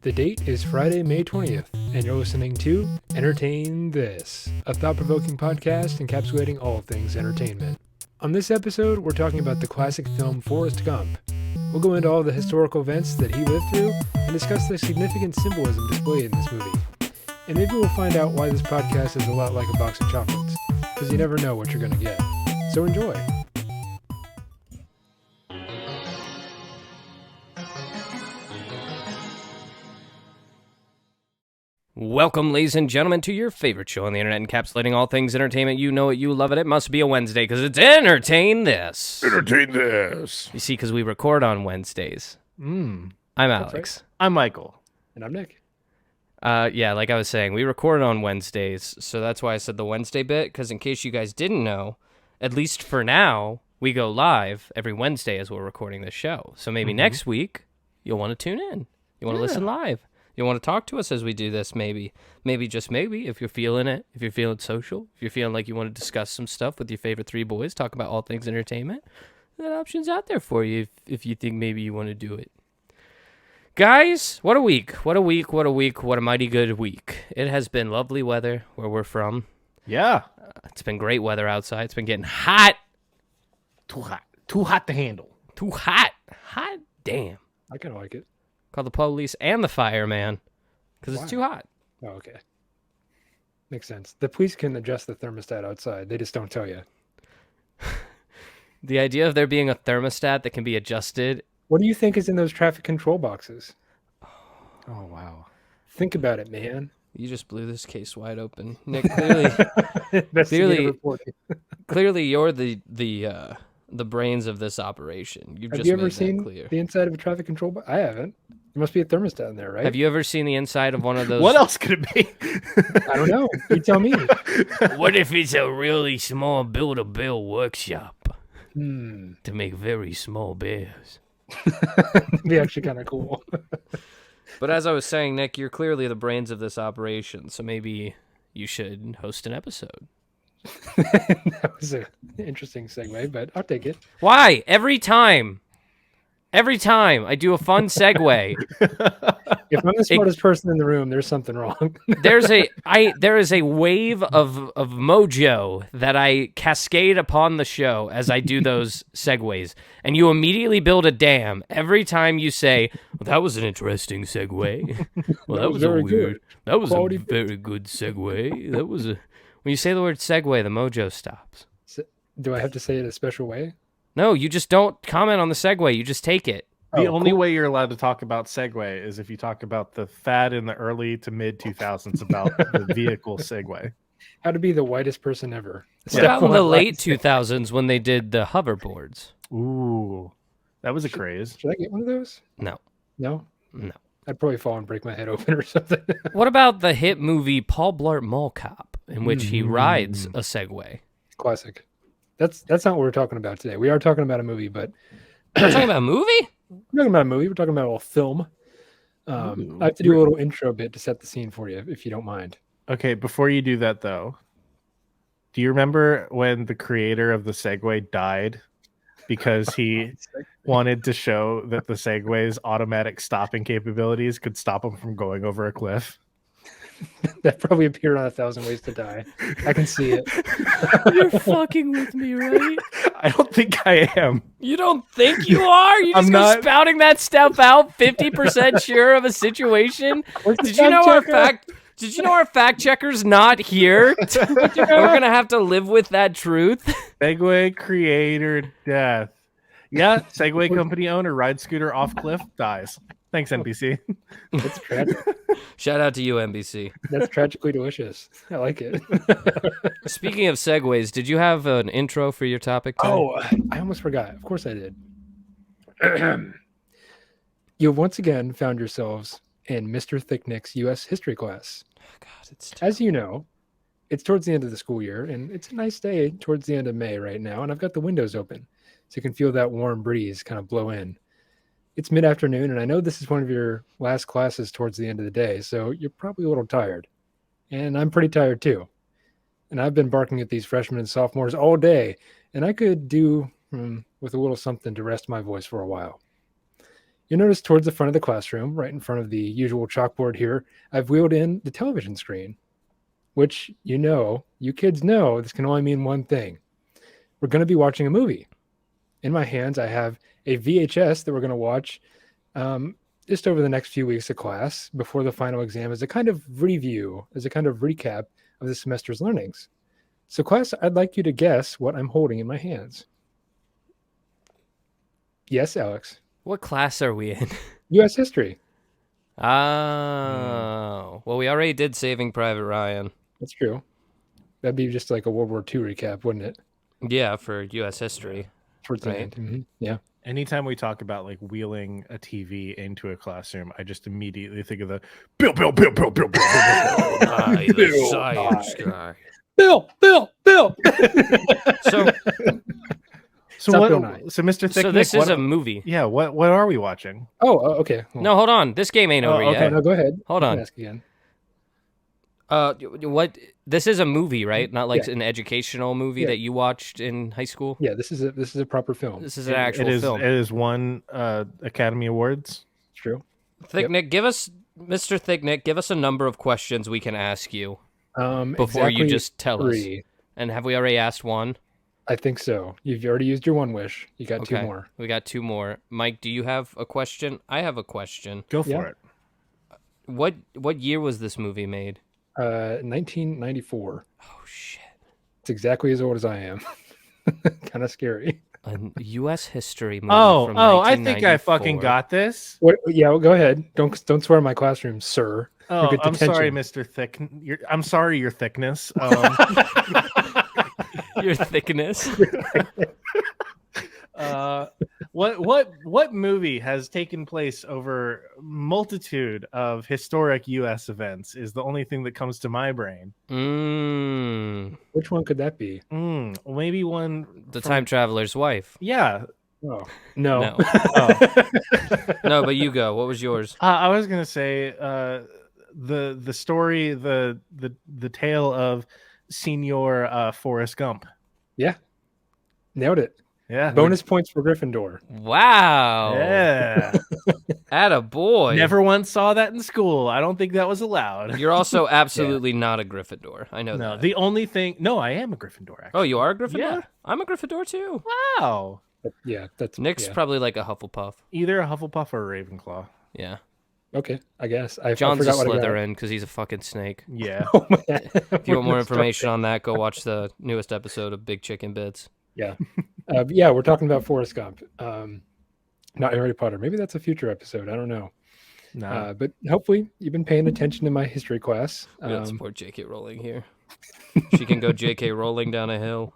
The date is Friday, May 20th, and you're listening to Entertain This, a thought-provoking podcast encapsulating all things entertainment. On this episode, we're talking about the classic film Forrest Gump. We'll go into all the historical events that he lived through and discuss the significant symbolism displayed in this movie. And maybe we'll find out why this podcast is a lot like a box of chocolates, because you never know what you're going to get. So enjoy. Welcome, ladies and gentlemen, to your favorite show on the internet, encapsulating all things entertainment. You know it, you love it. It must be a Wednesday, because it's Entertain This. Entertain This. You see, because we record on Wednesdays. I'm Alex. Right. I'm Michael. And I'm Nick. Yeah, like I was saying, we record on Wednesdays, so that's why I said the Wednesday bit, because in case you guys didn't know, at least for now, we go live every Wednesday as we're recording this show. So maybe next week, you'll want to tune in. You want to listen live. You want to talk to us as we do this, maybe, just maybe, if you're feeling it, if you're feeling social, if you're feeling like you want to discuss some stuff with your favorite three boys, talk about all things entertainment, that option's out there for you if you think maybe you want to do it. Guys, what a week, what a mighty good week. It has been lovely weather where we're from. Yeah. It's been great weather outside. It's been getting hot. Too hot to handle. Too hot. Hot damn. I kind of like it. Call the police and the fireman because Why? it's too hot. Oh, okay. Makes sense. The police can adjust the thermostat outside. They just don't tell you. The idea of there being a thermostat that can be adjusted. What do you think is in those traffic control boxes? Oh, wow. Think about it, man. You just blew this case wide open, Nick. Clearly, Investigative reporting. clearly, you're the brains of this operation. Have you ever made that seen clear. the inside of a traffic control box? I haven't. There must be a thermostat in there, right? Have you ever seen the inside of one of those? What else could it be? I don't know. You tell me. What if it's a really small Build-A-Bear workshop Hmm. to make very small bears? That'd be actually kind of cool. But as I was saying, Nick, you're clearly the brains of this operation, so maybe you should host an episode. That was an interesting segue, but I'll take it. Why? Every time I do a fun segue, If I'm the smartest person in the room, there's something wrong. there is a wave of mojo that I cascade upon the show as I do those segues, and you immediately build a dam every time you say, "Well, that was an interesting segue." Well, that was a very weird. good. That was Quality a very good segue. That was a. When you say the word segue, the mojo stops. Do I have to say it a special way? No, you just don't comment on the segue. You just take it. The Oh, only cool. way you're allowed to talk about Segway is if you talk about the fad in the early to mid 2000s about the vehicle Segway. How to be the whitest person ever. What about in the one late line. 2000s when they did the hoverboards? Ooh, that was a craze. Should I get one of those? No. No? No. I'd probably fall and break my head open or something. What about the hit movie Paul Blart Mall Cop, in which he rides a Segway? Classic. That's not what we're talking about today. We are talking about a movie, but We're talking about a movie? we're talking about a movie. We're talking about a little film. I have to do a little intro bit to set the scene for you, if you don't mind. Okay, before you do that, though, do you remember when the creator of the Segway died because he wanted to show that the Segway's automatic stopping capabilities could stop him from going over a cliff? That probably appeared on 1,000 Ways to Die. I can see it. You're fucking with me, right? I don't think I am. You don't think you are? You I'm just go not- spouting that stuff out 50% sure of a situation? Where's the Did you know our fact Did you know our fact checker's not here? We're gonna have to live with that truth. Segway creator death. Yeah, Segway company owner ride scooter off cliff dies. Thanks, NBC. That's tragic. Shout out to you, NBC. That's tragically delicious. I like it. Speaking of segues, did you have an intro for your topic today? Oh, I almost forgot. Of course I did. You have once again found yourselves in Mr. Thicknick's U.S. history class. God, it's As you know, it's towards the end of the school year, and it's a nice day towards the end of May right now, and I've got the windows open, so you can feel that warm breeze kind of blow in. It's mid-afternoon, and I know this is one of your last classes towards the end of the day, so you're probably a little tired. And I'm pretty tired too. And I've been barking at these freshmen and sophomores all day, and I could do with a little something to rest my voice for a while. You notice towards the front of the classroom, right in front of the usual chalkboard here, I've wheeled in the television screen, which you kids know this can only mean one thing. We're going to be watching a movie. In my hands, I have a VHS that we're going to watch just over the next few weeks of class before the final exam as a kind of review, as a kind of recap of the semester's learnings. So, class, I'd like you to guess what I'm holding in my hands. Yes, Alex. What class are we in? U.S. history. Oh. Well, we already did Saving Private Ryan. That's true. That'd be just like a World War II recap, wouldn't it? Yeah, for U.S. history. Towards the end. Mm-hmm. Yeah. Anytime we talk about like wheeling a TV into a classroom, I just immediately think of the Bill. I, the science guy. Bill. So Mr. Thickneck, So this is a movie. Yeah, what are we watching? Okay. No, hold on. This game ain't over okay. yet. No, go ahead. Hold You on. can ask again. What? This is a movie, right? Not like an educational movie that you watched in high school. Yeah, this is a proper film. This is an actual film. It is won Academy Awards. It's true. Thickneck, Mr. Thickneck, give us a number of questions we can ask you before you exactly just tell 3. us. And have we already asked one? I think so. You've already used your one wish. You got 2 more. We got 2 more. Mike, do you have a question? I have a question. Go for it. What year was this movie made? 1994. Oh shit! It's exactly as old as I am. Kind of scary. A U.S. history movie. From I think I fucking got this. What? Yeah, well, go ahead. Don't swear in my classroom, sir. Oh, I'm sorry, Mr. Thick. I'm sorry, your thickness. Your thickness. What movie has taken place over multitude of historic U.S. events is the only thing that comes to my brain. Which one could that be? Maybe one. The Time Traveler's Wife. Yeah. Oh no. No, but you go. What was yours? I was gonna say the story, the tale of Senior Forrest Gump. Yeah. Nailed it. Yeah. Bonus points for Gryffindor. Wow. Yeah. Atta boy. Never once saw that in school. I don't think that was allowed. You're also absolutely not a Gryffindor. I know that. The only thing. No, I am a Gryffindor. Actually. Oh, you are a Gryffindor? Yeah. I'm a Gryffindor too. Wow. That's Nick's probably like a Hufflepuff. Either a Hufflepuff or a Ravenclaw. Yeah. Okay, I guess. John's a Slytherin because he's a fucking snake. Yeah. If you want more information on that, go watch the newest episode of Big Chicken Bits. Yeah. We're talking about Forrest Gump. Not Harry Potter. Maybe that's a future episode. I don't know. No. But hopefully you've been paying attention to my history class. We don't support J.K. Rowling here. She can go J.K. Rowling down a hill.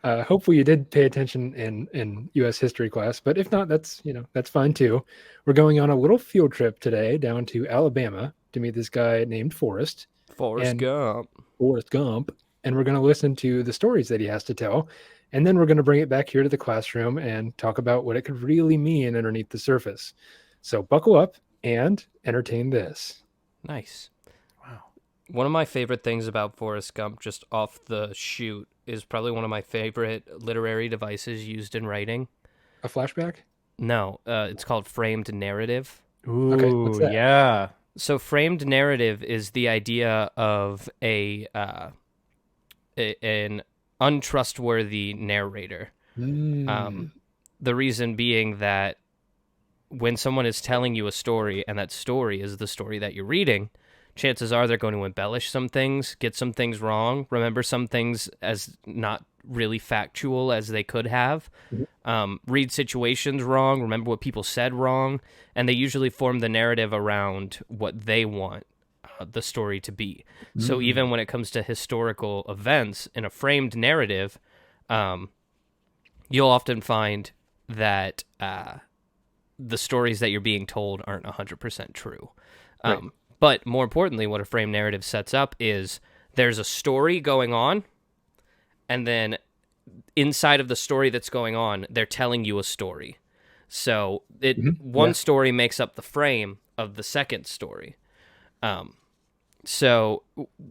Hopefully you did pay attention in U.S. history class, but if not, that's fine too. We're going on a little field trip today down to Alabama to meet this guy named Forrest Gump, and we're going to listen to the stories that he has to tell, and then we're going to bring it back here to the classroom and talk about what it could really mean underneath the surface. So buckle up and entertain this. Nice. Wow. One of my favorite things about Forrest Gump, just off the shoot, is probably one of my favorite literary devices used in writing. A flashback? No, it's called framed narrative. Ooh, okay, what's that? Yeah. So framed narrative is the idea of an untrustworthy narrator. The reason being that when someone is telling you a story and that story is the story that you're reading, chances are they're going to embellish some things, get some things wrong, remember some things as not really factual as they could have, read situations wrong, remember what people said wrong, and they usually form the narrative around what they want the story to be. So even when it comes to historical events in a framed narrative, you'll often find that the stories that you're being told aren't 100% true. Right. But more importantly, what a frame narrative sets up is there's a story going on, and then inside of the story that's going on, they're telling you a story. So one story makes up the frame of the second story. So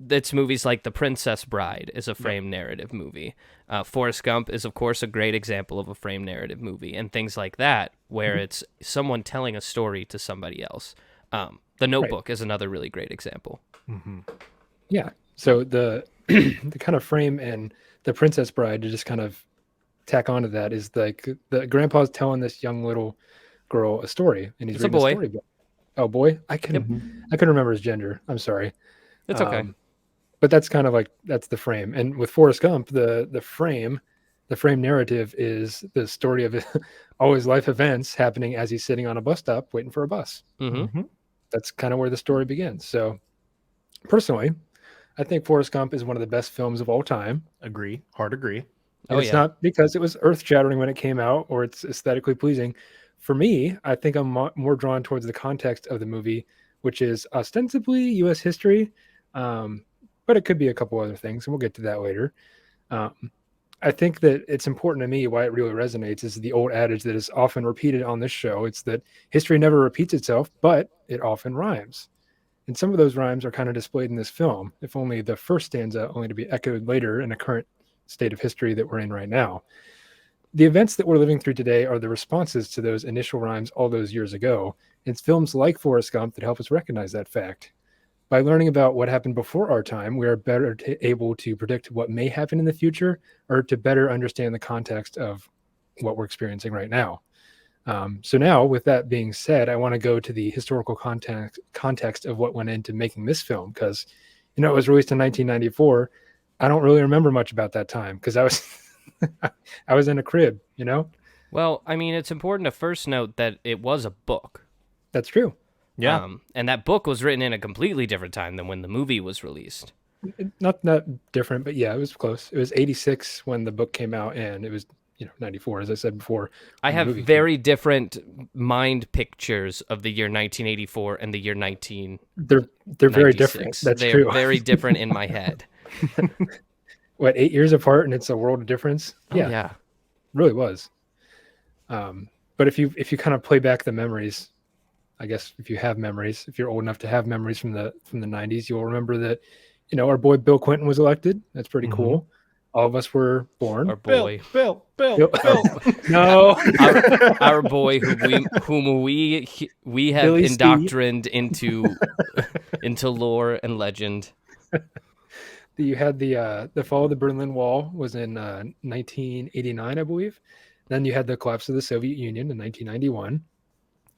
it's movies like The Princess Bride is a frame narrative movie. Forrest Gump is, of course, a great example of a frame narrative movie, and things like that, where it's someone telling a story to somebody else. The Notebook is another really great example. Mm-hmm. Yeah. So the the kind of frame in The Princess Bride, to just kind of tack onto that, is like the grandpa's telling this young little girl a story, and he's It's a reading a boy. storybook. Oh boy, I couldn't remember his gender. I'm sorry. It's okay. But that's kind of like that's the frame. And with Forrest Gump, the frame narrative is the story of all his life events happening as he's sitting on a bus stop waiting for a bus. Mm-hmm. That's kind of where the story begins. So personally, I think Forrest Gump is one of the best films of all time. Agree. Hard agree. And it's not because it was earth-shattering when it came out or it's aesthetically pleasing. For me, I think I'm more drawn towards the context of the movie, which is ostensibly U.S. history, but it could be a couple other things, and we'll get to that later. I think that it's important to me why it really resonates is the old adage that is often repeated on this show. It's that history never repeats itself, but it often rhymes. And some of those rhymes are kind of displayed in this film, if only the first stanza only to be echoed later in a current state of history that we're in right now. The events that we're living through today are the responses to those initial rhymes all those years ago. It's films like Forrest Gump that help us recognize that fact. By learning about what happened before our time, we are better able to predict what may happen in the future or to better understand the context of what we're experiencing right now. So now, with that being said, I want to go to the historical context of what went into making this film because, it was released in 1994. I don't really remember much about that time because I was I was in a crib, Well, I mean, it's important to first note that it was a book. That's true. Yeah. And that book was written in a completely different time than when the movie was released. Not different, but yeah, it was close. It was 86 when the book came out, and it was 94, as I said before. I have very different mind pictures of the year 1984 and the year 19. They're very different. That's true. They're very different in my head. What, 8 years apart, and it's a world of difference? Oh, yeah. Really was. But if you kind of play back the memories, I guess if you have memories, if you're old enough to have memories from the 90s, you'll remember that our boy Bill Clinton was elected. That's pretty cool. All of us were born. Our boy, Bill. No, our boy, whom we have Billy indoctrined into lore and legend. You had the fall of the Berlin Wall was in 1989, I believe. Then you had the collapse of the Soviet Union in 1991,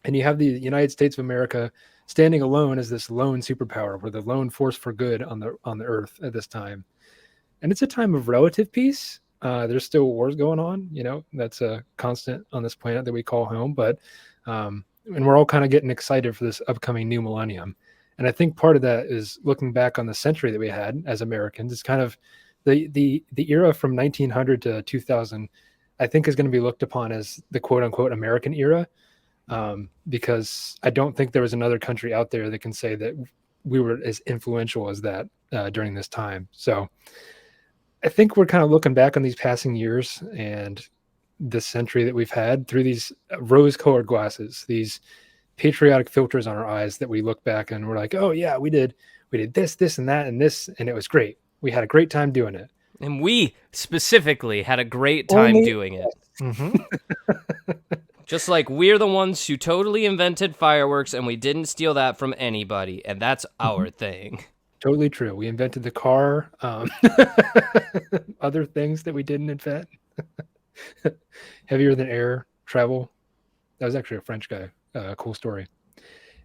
and you have the United States of America standing alone as this lone superpower. We're the lone force for good on the earth at this time. And it's a time of relative peace. There's still wars going on, that's a constant on this planet that we call home. But and we're all kind of getting excited for this upcoming new millennium. And I think part of that is looking back on the century that we had as Americans. It's kind of the era from 1900 to 2000, I think, is going to be looked upon as the quote unquote American era. Because I don't think there was another country out there that can say that we were as influential as that during this time. So I think we're kind of looking back on these passing years and this century that we've had through these rose-colored glasses, these patriotic filters on our eyes that we look back and we're like, oh yeah, we did this and that and this, and it was great. We had a great time doing it. And we specifically had a great time doing it. Mm-hmm. Just like we're the ones who totally invented fireworks and we didn't steal that from anybody. And that's our thing. Totally true. We invented the car. Other things that we didn't invent. Heavier than air travel. That was actually a French guy. Cool story.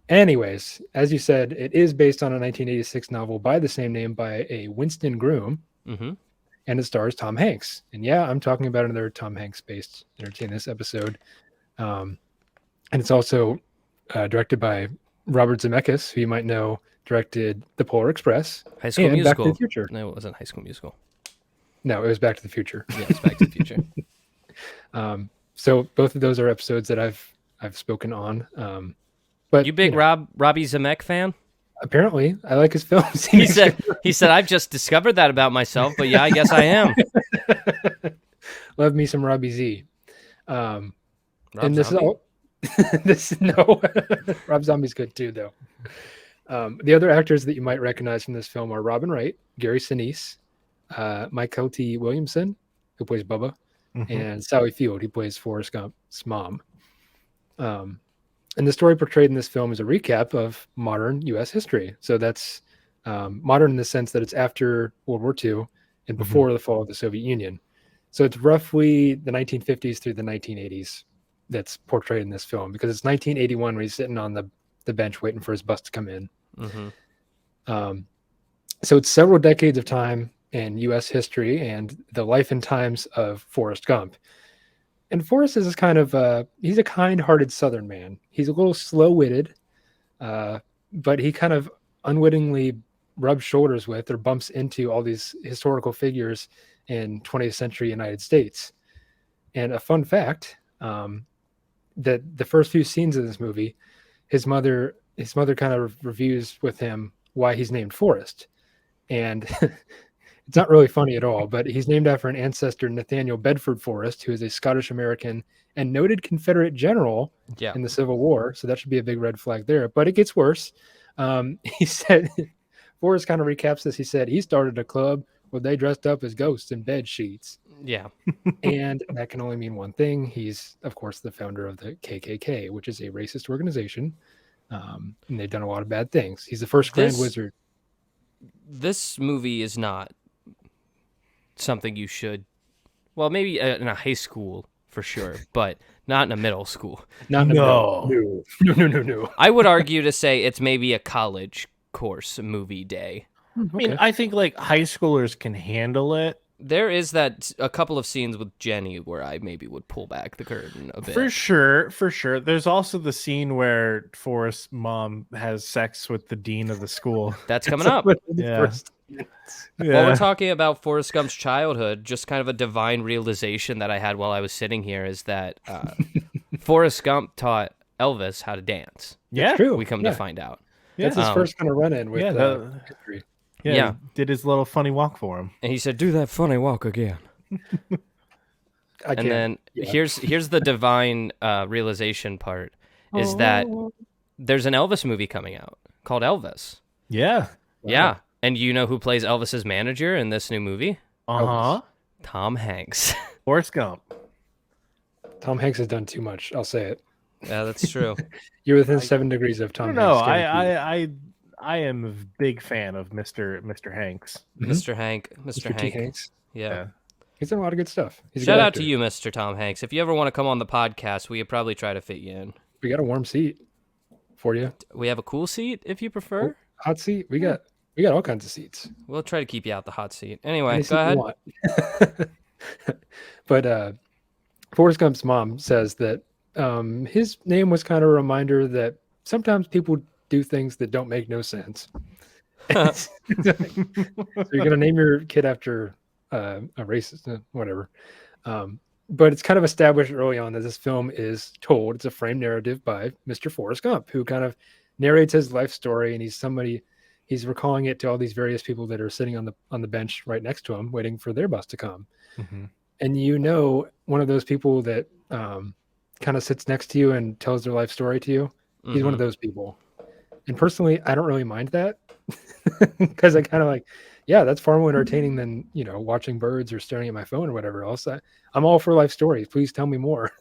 Anyways, as you said, it is based on a 1986 novel by the same name by a Winston Groom. Mm-hmm. And it stars Tom Hanks. And yeah, I'm talking about another Tom Hanks-based Entertain This episode. And it's also directed by Robert Zemeckis, who you might know directed The Polar Express. High School and Musical. Back to the Future. No, it wasn't High School Musical. No, it was Back to the Future. Yeah, it's Back to the Future. So both of those are episodes that I've spoken on. But you big Robbie Zemeck fan? Apparently, I like his films. He said, I've just discovered that about myself, but yeah, I guess I am. Love me some Robbie Z. Rob and this Zombie? is all. No, Rob Zombie's good too, though. The other actors that you might recognize from this film are Robin Wright, Gary Sinise, Michael T. Williamson, who plays Bubba, and Sally Field, who plays Forrest Gump's mom. And the story portrayed in this film is a recap of modern U.S. history. So that's modern in the sense that it's after World War II and before the fall of the Soviet Union. So it's roughly the 1950s through the 1980s that's portrayed in this film, because it's 1981 when he's sitting on the bench waiting for his bus to come in. So it's several decades of time in U.S. history and the life and times of Forrest Gump. And Forrest is kind of he's a kind-hearted Southern man. He's a little slow-witted, but he kind of unwittingly rubs shoulders with or bumps into all these historical figures in 20th century United States. And a fun fact, that the first few scenes of this movie, his mother kind of reviews with him why he's named Forrest. And it's not really funny at all, but he's named after an ancestor, Nathaniel Bedford Forrest, who is a Scottish American and noted Confederate general in the Civil War. So that should be a big red flag there. But it gets worse. He said, Forrest kind of recaps this. He said he started a club where they dressed up as ghosts in bed sheets. Yeah. And that can only mean one thing. He's, of course, the founder of the KKK, which is a racist organization. And they've done a lot of bad things. He's the first Grand Wizard. This movie is not something you should, well, maybe in a high school for sure, but not in a middle school. Not in a middle. No. I would argue to say it's maybe a college course movie day. I mean, I think like high schoolers can handle it. There is a couple of scenes with Jenny where I maybe would pull back the curtain a bit. For sure. There's also the scene where Forrest's mom has sex with the dean of the school. That's coming up. Yeah. While we're talking about Forrest Gump's childhood, just kind of a divine realization that I had while I was sitting here is that Forrest Gump taught Elvis how to dance. Yeah, true. We come to find out. That's his first kind of run-in with history. Yeah, he did his little funny walk for him. And he said, "Do that funny walk again." And then here's the divine realization part, is that there's an Elvis movie coming out called Elvis. Yeah. Yeah. And you know who plays Elvis's manager in this new movie? Tom Hanks. Forrest Gump. Tom Hanks has done too much. I'll say it. Yeah, that's true. You're within 7 degrees of Tom Hanks. I am a big fan of Mr. Hanks. Mr. Hank. Hanks. Yeah. He's done a lot of good stuff. Shout out to you, Mr. Tom Hanks. If you ever want to come on the podcast, we could probably try to fit you in. We got a warm seat for you. We have a cool seat if you prefer. Hot seat. We got all kinds of seats. We'll try to keep you out the hot seat. Anyway, go ahead. But Forrest Gump's mom says that his name was kind of a reminder that sometimes people do things that don't make no sense. So you're gonna name your kid after a racist, whatever. But it's kind of established early on that this film is told. It's a framed narrative by Mr. Forrest Gump, who kind of narrates his life story, and he's recalling it to all these various people that are sitting on the bench right next to him, waiting for their bus to come. And one of those people that kind of sits next to you and tells their life story to you, he's one of those people. And personally, I don't really mind that, because I kind of like, yeah, that's far more entertaining than, watching birds or staring at my phone or whatever else. I'm all for life stories. Please tell me more.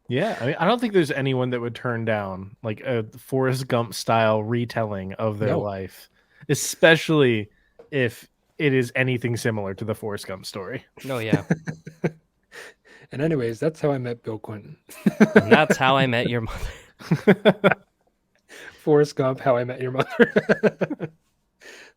Yeah, I mean, I don't think there's anyone that would turn down like a Forrest Gump style retelling of their life, especially if it is anything similar to the Forrest Gump story. No, yeah. And anyways, that's how I met Bill Clinton. And that's how I met your mother. Forrest Gump, How I Met Your Mother.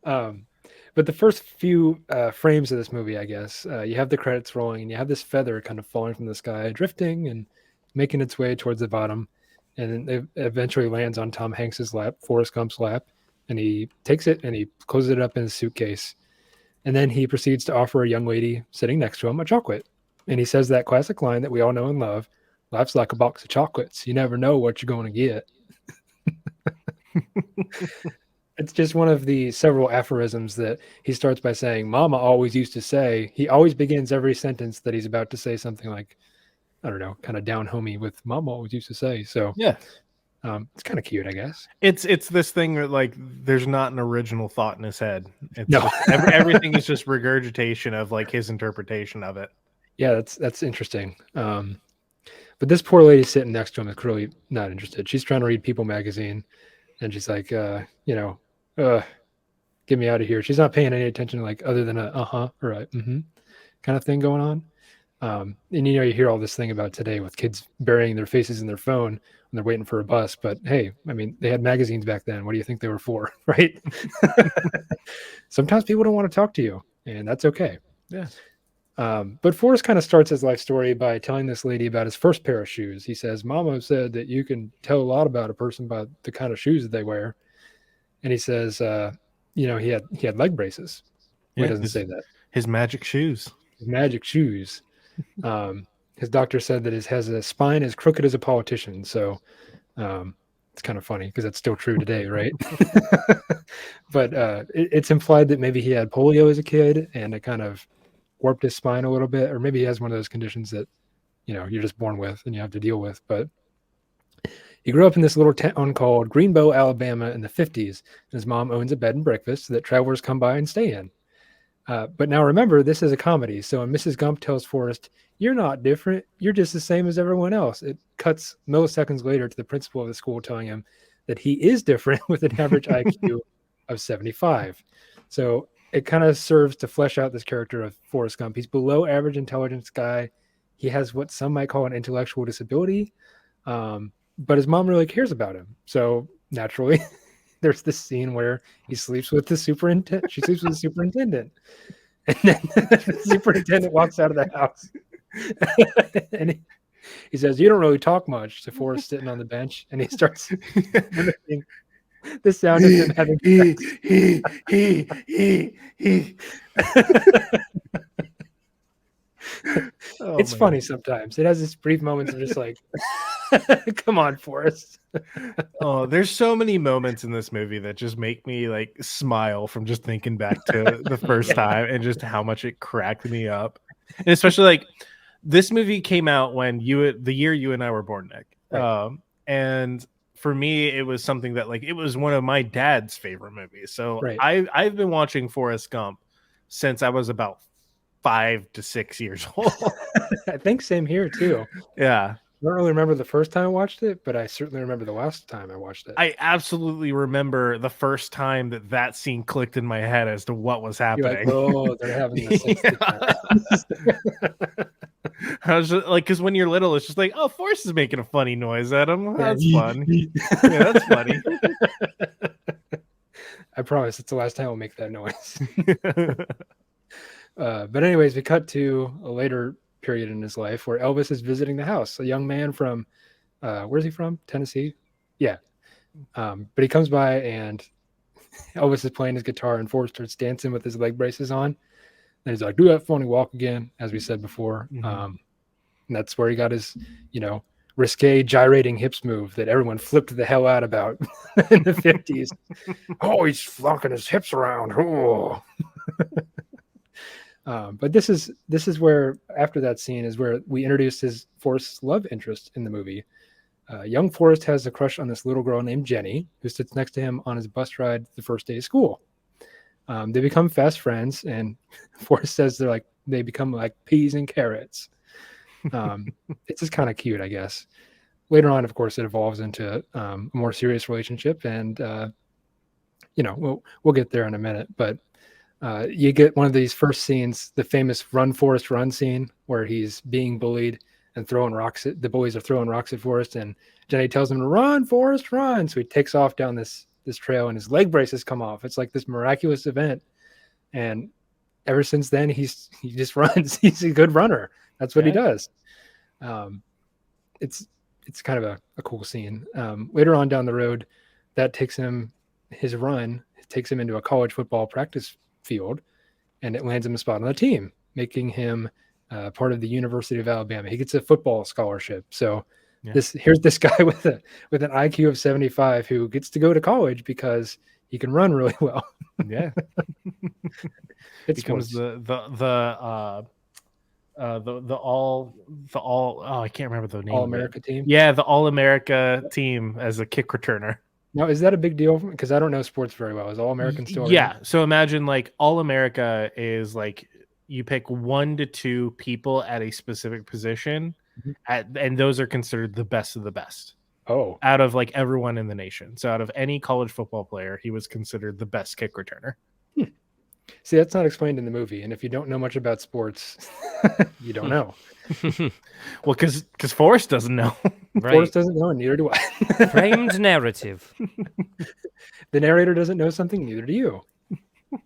But the first few frames of this movie, I guess, you have the credits rolling, and you have this feather kind of falling from the sky, drifting and making its way towards the bottom, and it eventually lands on Tom Hanks's lap, Forrest Gump's lap, and he takes it and he closes it up in his suitcase, and then he proceeds to offer a young lady sitting next to him a chocolate, and he says that classic line that we all know and love: "Life's like a box of chocolates. You never know what you're going to get." It's just one of the several aphorisms that he starts by saying, "Mama always used to say." He always begins every sentence that he's about to say something like, I don't know, kind of down homey with "Mama always used to say." So yeah, It's kind of cute, I guess. It's this thing that like there's not an original thought in his head. It's No. just everything is just regurgitation of like his interpretation of it. Yeah, that's interesting. But this poor lady sitting next to him is clearly not interested. She's trying to read People magazine, and she's like, get me out of here. She's not paying any attention, like other than a uh-huh or a mm-hmm kind of thing going on. And you hear all this thing about today with kids burying their faces in their phone when they're waiting for a bus. But hey, I mean, they had magazines back then. What do you think they were for, right? Sometimes people don't want to talk to you, and that's okay. Yeah. But Forrest kind of starts his life story by telling this lady about his first pair of shoes. He says, Mama said that you can tell a lot about a person by the kind of shoes that they wear. And he says, he had leg braces. He doesn't say that. His magic shoes. His magic shoes. His doctor said that has a spine as crooked as a politician. So it's kind of funny because that's still true today, right? But it's implied that maybe he had polio as a kid and it kind of warped his spine a little bit, or maybe he has one of those conditions that you're just born with and you have to deal with. But he grew up in this little town called Greenbow, Alabama in the 50s, and his mom owns a bed and breakfast that travelers come by and stay in. But now remember, this is a comedy, so when Mrs. Gump tells Forrest, "You're not different, you're just the same as everyone else," it cuts milliseconds later to the principal of the school telling him that he is different with an average IQ of 75. So it kind of serves to flesh out this character of Forrest Gump. He's below average intelligence guy. He has what some might call an intellectual disability, but his mom really cares about him. So naturally, there's this scene where he sleeps with the superintendent. She sleeps with the superintendent, and then the superintendent walks out of the house, and he says, "You don't really talk much," to Forrest sitting on the bench, and he starts mimicking the sound of him having sex. It's funny sometimes. It has this brief moments of just like, come on, Forrest. Oh, there's so many moments in this movie that just make me like smile from just thinking back to the first time and just how much it cracked me up. And especially like this movie came out when the year you and I were born, Nick. Right. And for me, it was something that like it was one of my dad's favorite movies. So Right. I've been watching Forrest Gump since I was about 5 to 6 years old. I think same here too. Yeah. I don't really remember the first time I watched it, but I certainly remember the last time I watched it. I absolutely remember the first time that scene clicked in my head as to what was happening. Like, oh, they're having this. I was just, like, because when you're little, it's just like, oh, Forrest is making a funny noise at him. That's fun. Yeah, that's funny. I promise it's the last time I'll make that noise. But anyways, we cut to a later period in his life where Elvis is visiting the house. A young man from, where's he from? Tennessee? Yeah. But he comes by and Elvis is playing his guitar and Forrest starts dancing with his leg braces on. And he's like, do that funny walk again, as we said before. Mm-hmm. And that's where he got his, risque gyrating hips move that everyone flipped the hell out about in the 50s. Oh, he's flocking his hips around. Oh. But this is where, after that scene, is where we introduced Forrest's love interest in the movie. Young Forrest has a crush on this little girl named Jenny, who sits next to him on his bus ride the first day of school. They become fast friends, and Forrest says they become like peas and carrots. It's just kind of cute, I guess. Later on, of course, it evolves into a more serious relationship, and we'll get there in a minute, but. You get one of these first scenes, the famous "Run Forrest Run" scene, where he's being bullied and throwing rocks the boys are throwing rocks at Forrest, and Jenny tells him to run, Forrest, run. So he takes off down this trail, and his leg braces come off. It's like this miraculous event, and ever since then, he just runs. He's a good runner. That's what he does. It's kind of a cool scene. Later on down the road, that takes him into a college football practice field, and it lands him a spot on the team, making him part of the University of Alabama. He gets a football scholarship. So here's this guy with an IQ of 75 who gets to go to college because he can run really well. Yeah. It becomes the I can't remember the name All of it. America team. Yeah, the All America team as a kick returner. Now, is that a big deal? Because I don't know sports very well. Is All American still? Yeah. So imagine like All America is like you pick 1 to 2 people at a specific position, Mhm. and those are considered the best of the best Oh, out of like everyone in the nation. So out of any college football player, he was considered the best kick returner. see, that's not explained in the movie. And if you don't know much about sports, you don't know. Well, because Forrest doesn't know. Right. Forrest doesn't know, and neither do I. Framed narrative. The narrator doesn't know something, neither do you.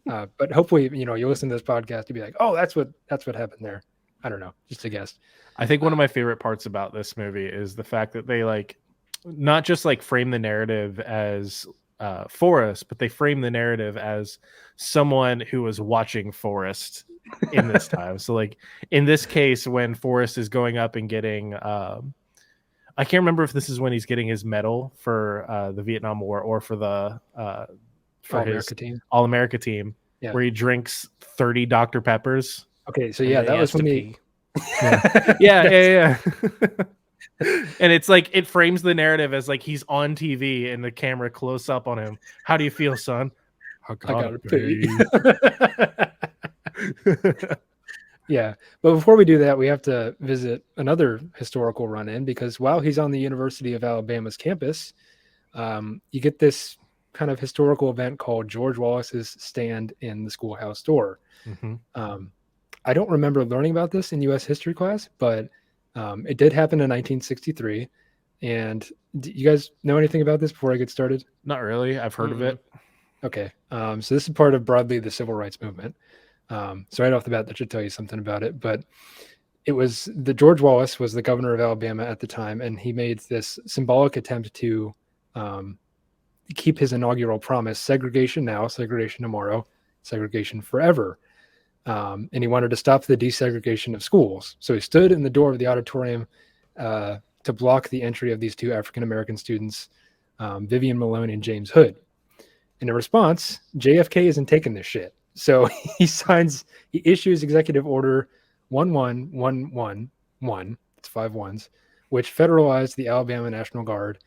But hopefully, you listen to this podcast, you'll be like, "Oh, that's what happened there." I don't know, just a guess. I think one of my favorite parts about this movie is the fact that they like not just like frame the narrative as Forrest, but they frame the narrative as someone who was watching Forrest in this time. So like in this case, when Forrest is going up and getting I can't remember if this is when he's getting his medal for the Vietnam War or for the All America team. All America team, Yeah. where he drinks 30 Dr. Peppers. Okay, so And yeah, then that he was has when to he. pee. Yeah. And it's like it frames the narrative as like he's on TV and the camera close up on him. How do you feel, son? I gotta pee. Yeah, but before we do that, we have to visit another historical run-in because while he's on the University of Alabama's campus, you get this kind of historical event called George Wallace's stand in the schoolhouse door. I don't remember learning about this in U.S. history class, but it did happen in 1963. And do you guys know anything about this before I get started? Not really. I've heard of it. Okay, so this is part of broadly the civil rights movement. So right off the bat, that should tell you something about it. But it was George Wallace was the governor of Alabama at the time, and he made this symbolic attempt to keep his inaugural promise: segregation now, segregation tomorrow, segregation forever. And he wanted to stop the desegregation of schools. So he stood in the door of the auditorium to block the entry of these 2 African American students, Vivian Malone and James Hood. In response, JFK isn't taking this shit. So he issues Executive Order 11111, it's 5 ones, which federalized the Alabama National Guard,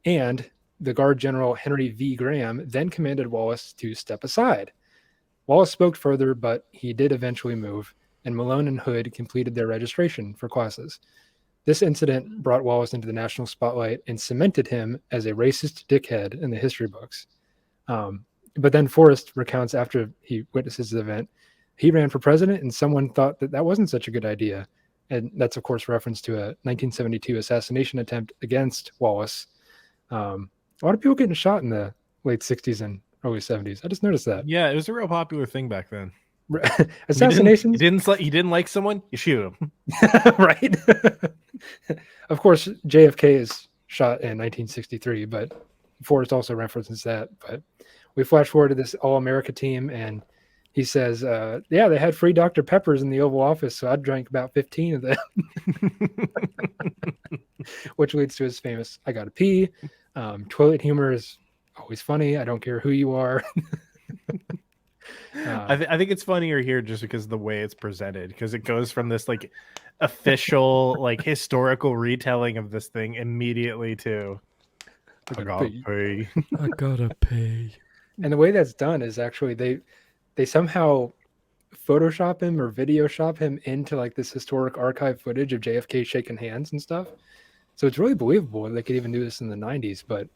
and the Guard General Henry V. Graham then commanded Wallace to step aside. Wallace spoke further, but he did eventually move, and Malone and Hood completed their registration for classes. This incident brought Wallace into the national spotlight and cemented him as a racist dickhead in the history books. But then Forrest recounts after he witnesses the event, he ran for president and someone thought that wasn't such a good idea. And that's, of course, reference to a 1972 assassination attempt against Wallace. A lot of people getting shot in the late 60s and early 70s. I just noticed that. Yeah, it was a real popular thing back then. Assassinations? You didn't like someone, you shoot him. Right. Of course, JFK is shot in 1963, but Forrest also references that. But we flash forward to this All-America team, and he says, yeah, they had free Dr. Peppers in the Oval Office, so I drank about 15 of them. Which leads to his famous, I gotta pee. Toilet humor is always funny. I don't care who you are. I think it's funnier here just because of the way it's presented, because it goes from this like official like historical retelling of this thing immediately to I gotta pay. I gotta pay. And the way that's done is actually they somehow Photoshop him or video shop him into like this historic archive footage of JFK shaking hands and stuff. So it's really believable. They could even do this in the 90s, but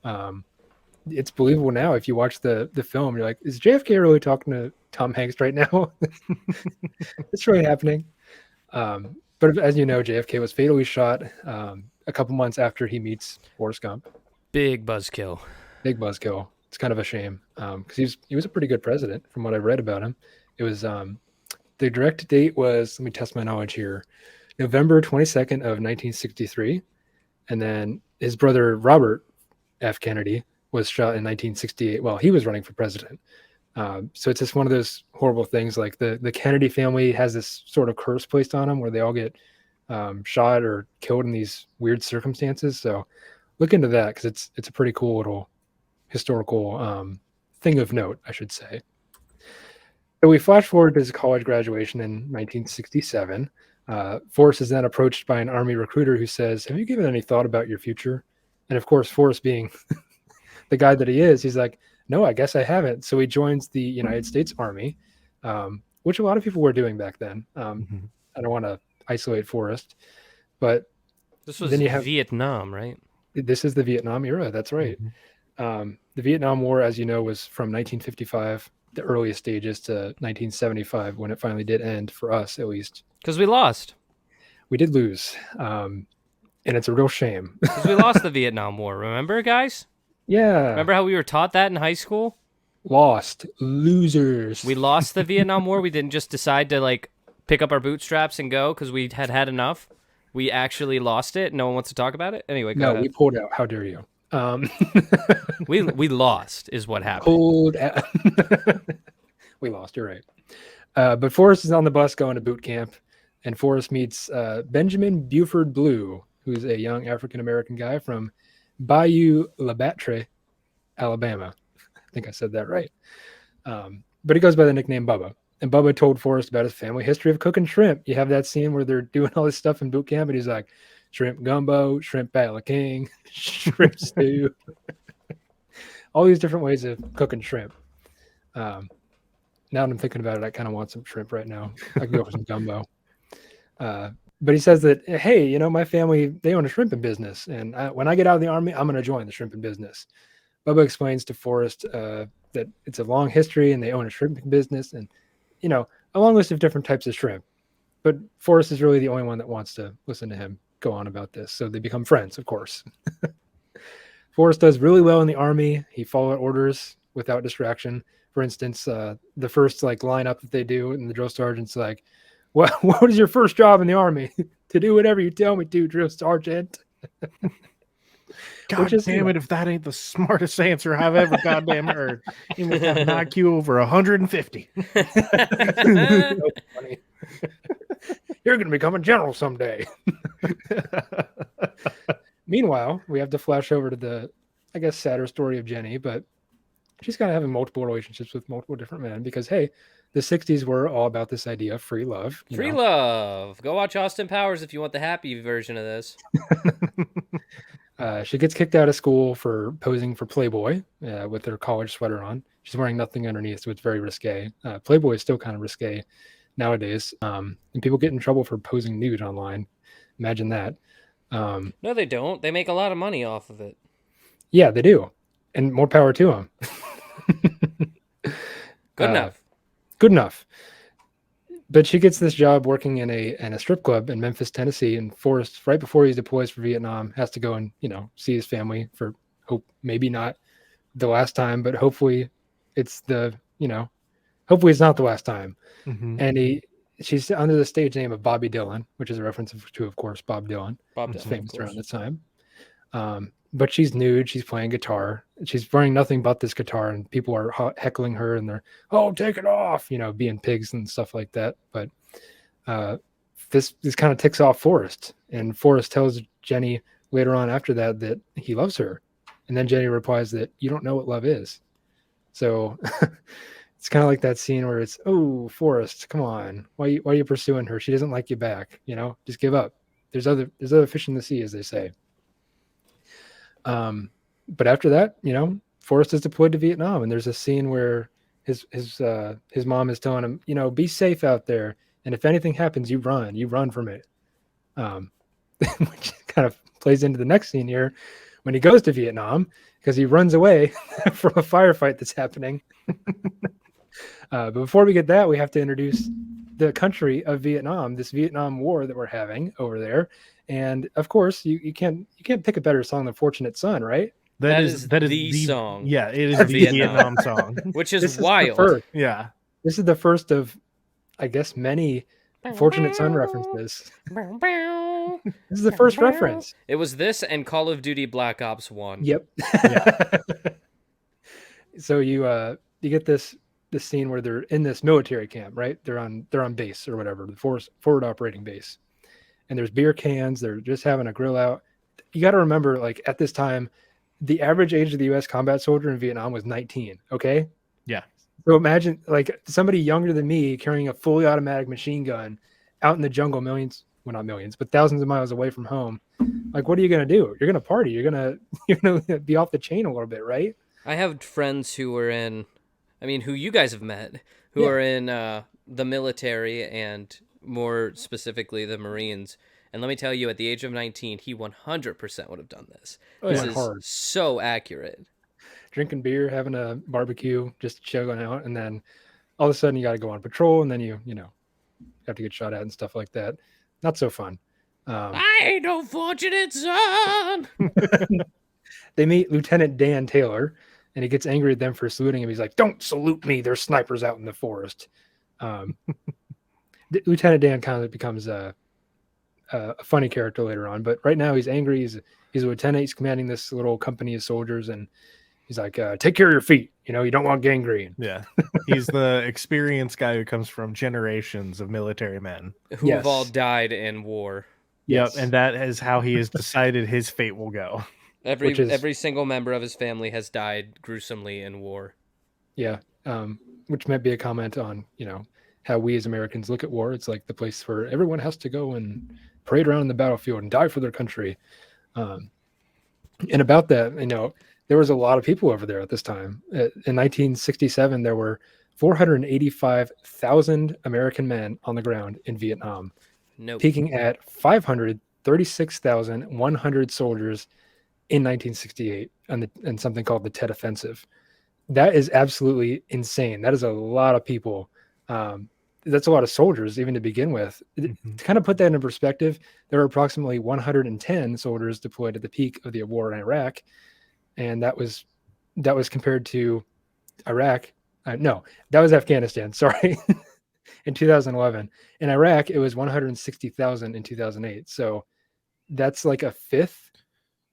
it's believable now. If you watch the film, you're like, is JFK really talking to Tom Hanks right now? It's really happening. But as you know, JFK was fatally shot a couple months after he meets Forrest Gump. Big buzzkill. Big buzzkill. It's kind of a shame because he was a pretty good president from what I've read about him. It was the direct date was, let me test my knowledge here, November 22nd of 1963. And then his brother, Robert F. Kennedy, was shot in 1968 while he was running for president. So it's just one of those horrible things. Like the Kennedy family has this sort of curse placed on them where they all get shot or killed in these weird circumstances. So look into that because it's a pretty cool little historical thing of note, I should say. So we flash forward to his college graduation in 1967. Forrest is then approached by an army recruiter who says, "Have you given any thought about your future?" And of course, Forrest, being the guy that he is, he's like, "No, I guess I haven't." So he joins the United States Army, which a lot of people were doing back then. I don't want to isolate Forrest, but This was then you have Vietnam, right? this is the Vietnam era. That's right. The Vietnam War, as you know, was from 1955, the earliest stages, to 1975, when it finally did end, for us at least. Because we lost. We did lose, and it's a real shame. Because we lost the Vietnam War. Remember, guys? Yeah. Remember how we were taught that in high school? Lost. Losers. We lost the Vietnam War. We didn't just decide to like pick up our bootstraps and go because we had enough. We actually lost it. No one wants to talk about it. Anyway, go ahead. We pulled out. How dare you? We lost is what happened. Pulled out. We lost. You're right. But Forrest is on the bus going to boot camp, and Forrest meets Benjamin Buford Blue, who's a young African-American guy from Bayou La Batre, Alabama. I think I said that right. But he goes by the nickname Bubba. And Bubba told Forrest about his family history of cooking shrimp. You have that scene where they're doing all this stuff in boot camp, and he's like, shrimp gumbo, shrimp Battle King, shrimp stew. All these different ways of cooking shrimp. Now that I'm thinking about it, I kind of want some shrimp right now. I could go for some gumbo. But he says that, hey, my family, they own a shrimping business. And when I get out of the Army, I'm going to join the shrimping business. Bubba explains to Forrest that it's a long history and they own a shrimping business and, a long list of different types of shrimp. But Forrest is really the only one that wants to listen to him go on about this. So they become friends, of course. Forrest does really well in the Army. He followed orders without distraction. For instance, the first lineup that they do, and the drill sergeant's like, what is your first job in the Army? To do whatever you tell me to, drill sergeant. God damn it, if that ain't the smartest answer I've ever goddamn heard. You must have an IQ over 150. So funny. You're going to become a general someday. Meanwhile, we have to flash over to the, I guess, sadder story of Jenny, but she's kind of having multiple relationships with multiple different men because, hey, the 60s were all about this idea of free love. Free love. Go watch Austin Powers if you want the happy version of this. She gets kicked out of school for posing for Playboy with her college sweater on. She's wearing nothing underneath, so it's very risque. Playboy is still kind of risque nowadays. And people get in trouble for posing nude online. Imagine that. No, they don't. They make a lot of money off of it. Yeah, they do. And more power to them. Good enough. Good enough. But she gets this job working in a strip club in Memphis, Tennessee, and Forrest, right before he deploys for Vietnam, has to go and see his family for maybe not the last time, but hopefully it's hopefully it's not the last time. Mm-hmm. And she's under the stage name of Bobby Dylan, which is a reference to, of course, Bob Dylan. Bob was Dylan, famous around this time. But she's nude. She's playing guitar. She's wearing nothing but this guitar, and people are heckling her, and they're, "Oh, take it off!" Being pigs and stuff like that. But this kind of ticks off Forrest, and Forrest tells Jenny later on after that he loves her, and then Jenny replies that you don't know what love is. So it's kind of like that scene where it's, "Oh, Forrest, come on, why are you pursuing her? She doesn't like you back. Just give up. There's other fish in the sea," as they say. But after that, Forrest is deployed to Vietnam, and there's a scene where his mom is telling him, be safe out there, and if anything happens, you run from it. Which kind of plays into the next scene here when he goes to Vietnam, because he runs away from a firefight that's happening. But before we get that, we have to introduce the country of Vietnam, this Vietnam War that we're having over there. And of course, you can't pick a better song than "Fortunate Son," right? That is the song. Yeah, it is the Vietnam song, which is wild. Yeah, this is the first of, I guess, many Fortunate Son references. This is the first reference. It was this and Call of Duty Black Ops 1. Yep. Yeah. So you get this scene where they're in this military camp, right? They're on base or whatever, the forward operating base. And there's beer cans. They're just having a grill out. You got to remember, at this time, the average age of the U.S. combat soldier in Vietnam was 19. Okay. Yeah. So imagine somebody younger than me carrying a fully automatic machine gun out in the jungle, not millions, but thousands of miles away from home. Like, what are you gonna do? You're gonna party. You're gonna be off the chain a little bit, right? I have friends who were who you guys have met, who Yeah. are in the military and more specifically the Marines. And let me tell you, at the age of 19, he 100% would have done this. Oh, This yeah. is Hard. so accurate. Drinking beer, having a barbecue, just chilling out, and then all of a sudden you got to go on patrol, and then you have to get shot at and stuff like that. Not so fun. I ain't no fortunate son. They meet Lieutenant Dan Taylor, and he gets angry at them for saluting him. He's like, "Don't salute me. There's snipers out in the forest." Lieutenant Dan kind of becomes a funny character later on, but right now he's angry. He's a lieutenant. He's commanding this little company of soldiers, and he's like, "Take care of your feet. You don't want gangrene." Yeah. He's the experienced guy who comes from generations of military men. Who have all died in war. Yes. Yep, and that is how he has decided his fate will go. Every single member of his family has died gruesomely in war. Yeah, which might be a comment on how we as Americans look at war. It's like the place where everyone has to go and parade around in the battlefield and die for their country. And about that, there was a lot of people over there at this time. In 1967, there were 485,000 American men on the ground in Vietnam, peaking at 536,100 soldiers in 1968 and something called the Tet Offensive. That is absolutely insane. That is a lot of people. That's a lot of soldiers, even to begin with. Mm-hmm. To kind of put that into perspective, there were approximately 110 soldiers deployed at the peak of the war in Iraq, and that was compared to Iraq. No, that was Afghanistan. Sorry, in 2011. In Iraq, it was 160,000 in 2008. So that's like a fifth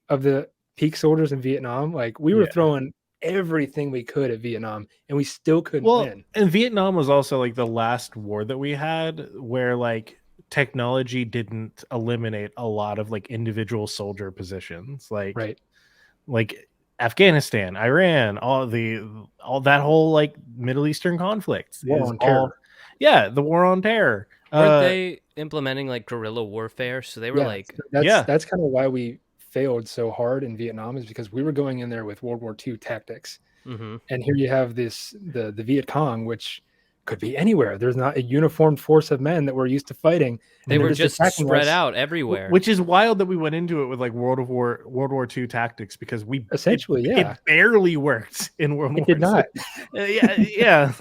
of the peak soldiers in Vietnam. Like, we were throwing everything we could at Vietnam, and we still couldn't win. And Vietnam was also like the last war that we had where like technology didn't eliminate a lot of like individual soldier positions. Like Afghanistan, Iran, all that whole like Middle Eastern conflict War is on terror. the war on terror. Weren't they implementing like guerrilla warfare? So they were that's kind of why we failed so hard in Vietnam, is because we were going in there with World War II tactics. Mm-hmm. And here you have the Viet Cong, which could be anywhere. There's not a uniformed force of men that we're used to fighting. They were just spread out everywhere. Which is wild that we went into it with like World War II tactics, because it barely worked in World War II. It did not. Yeah.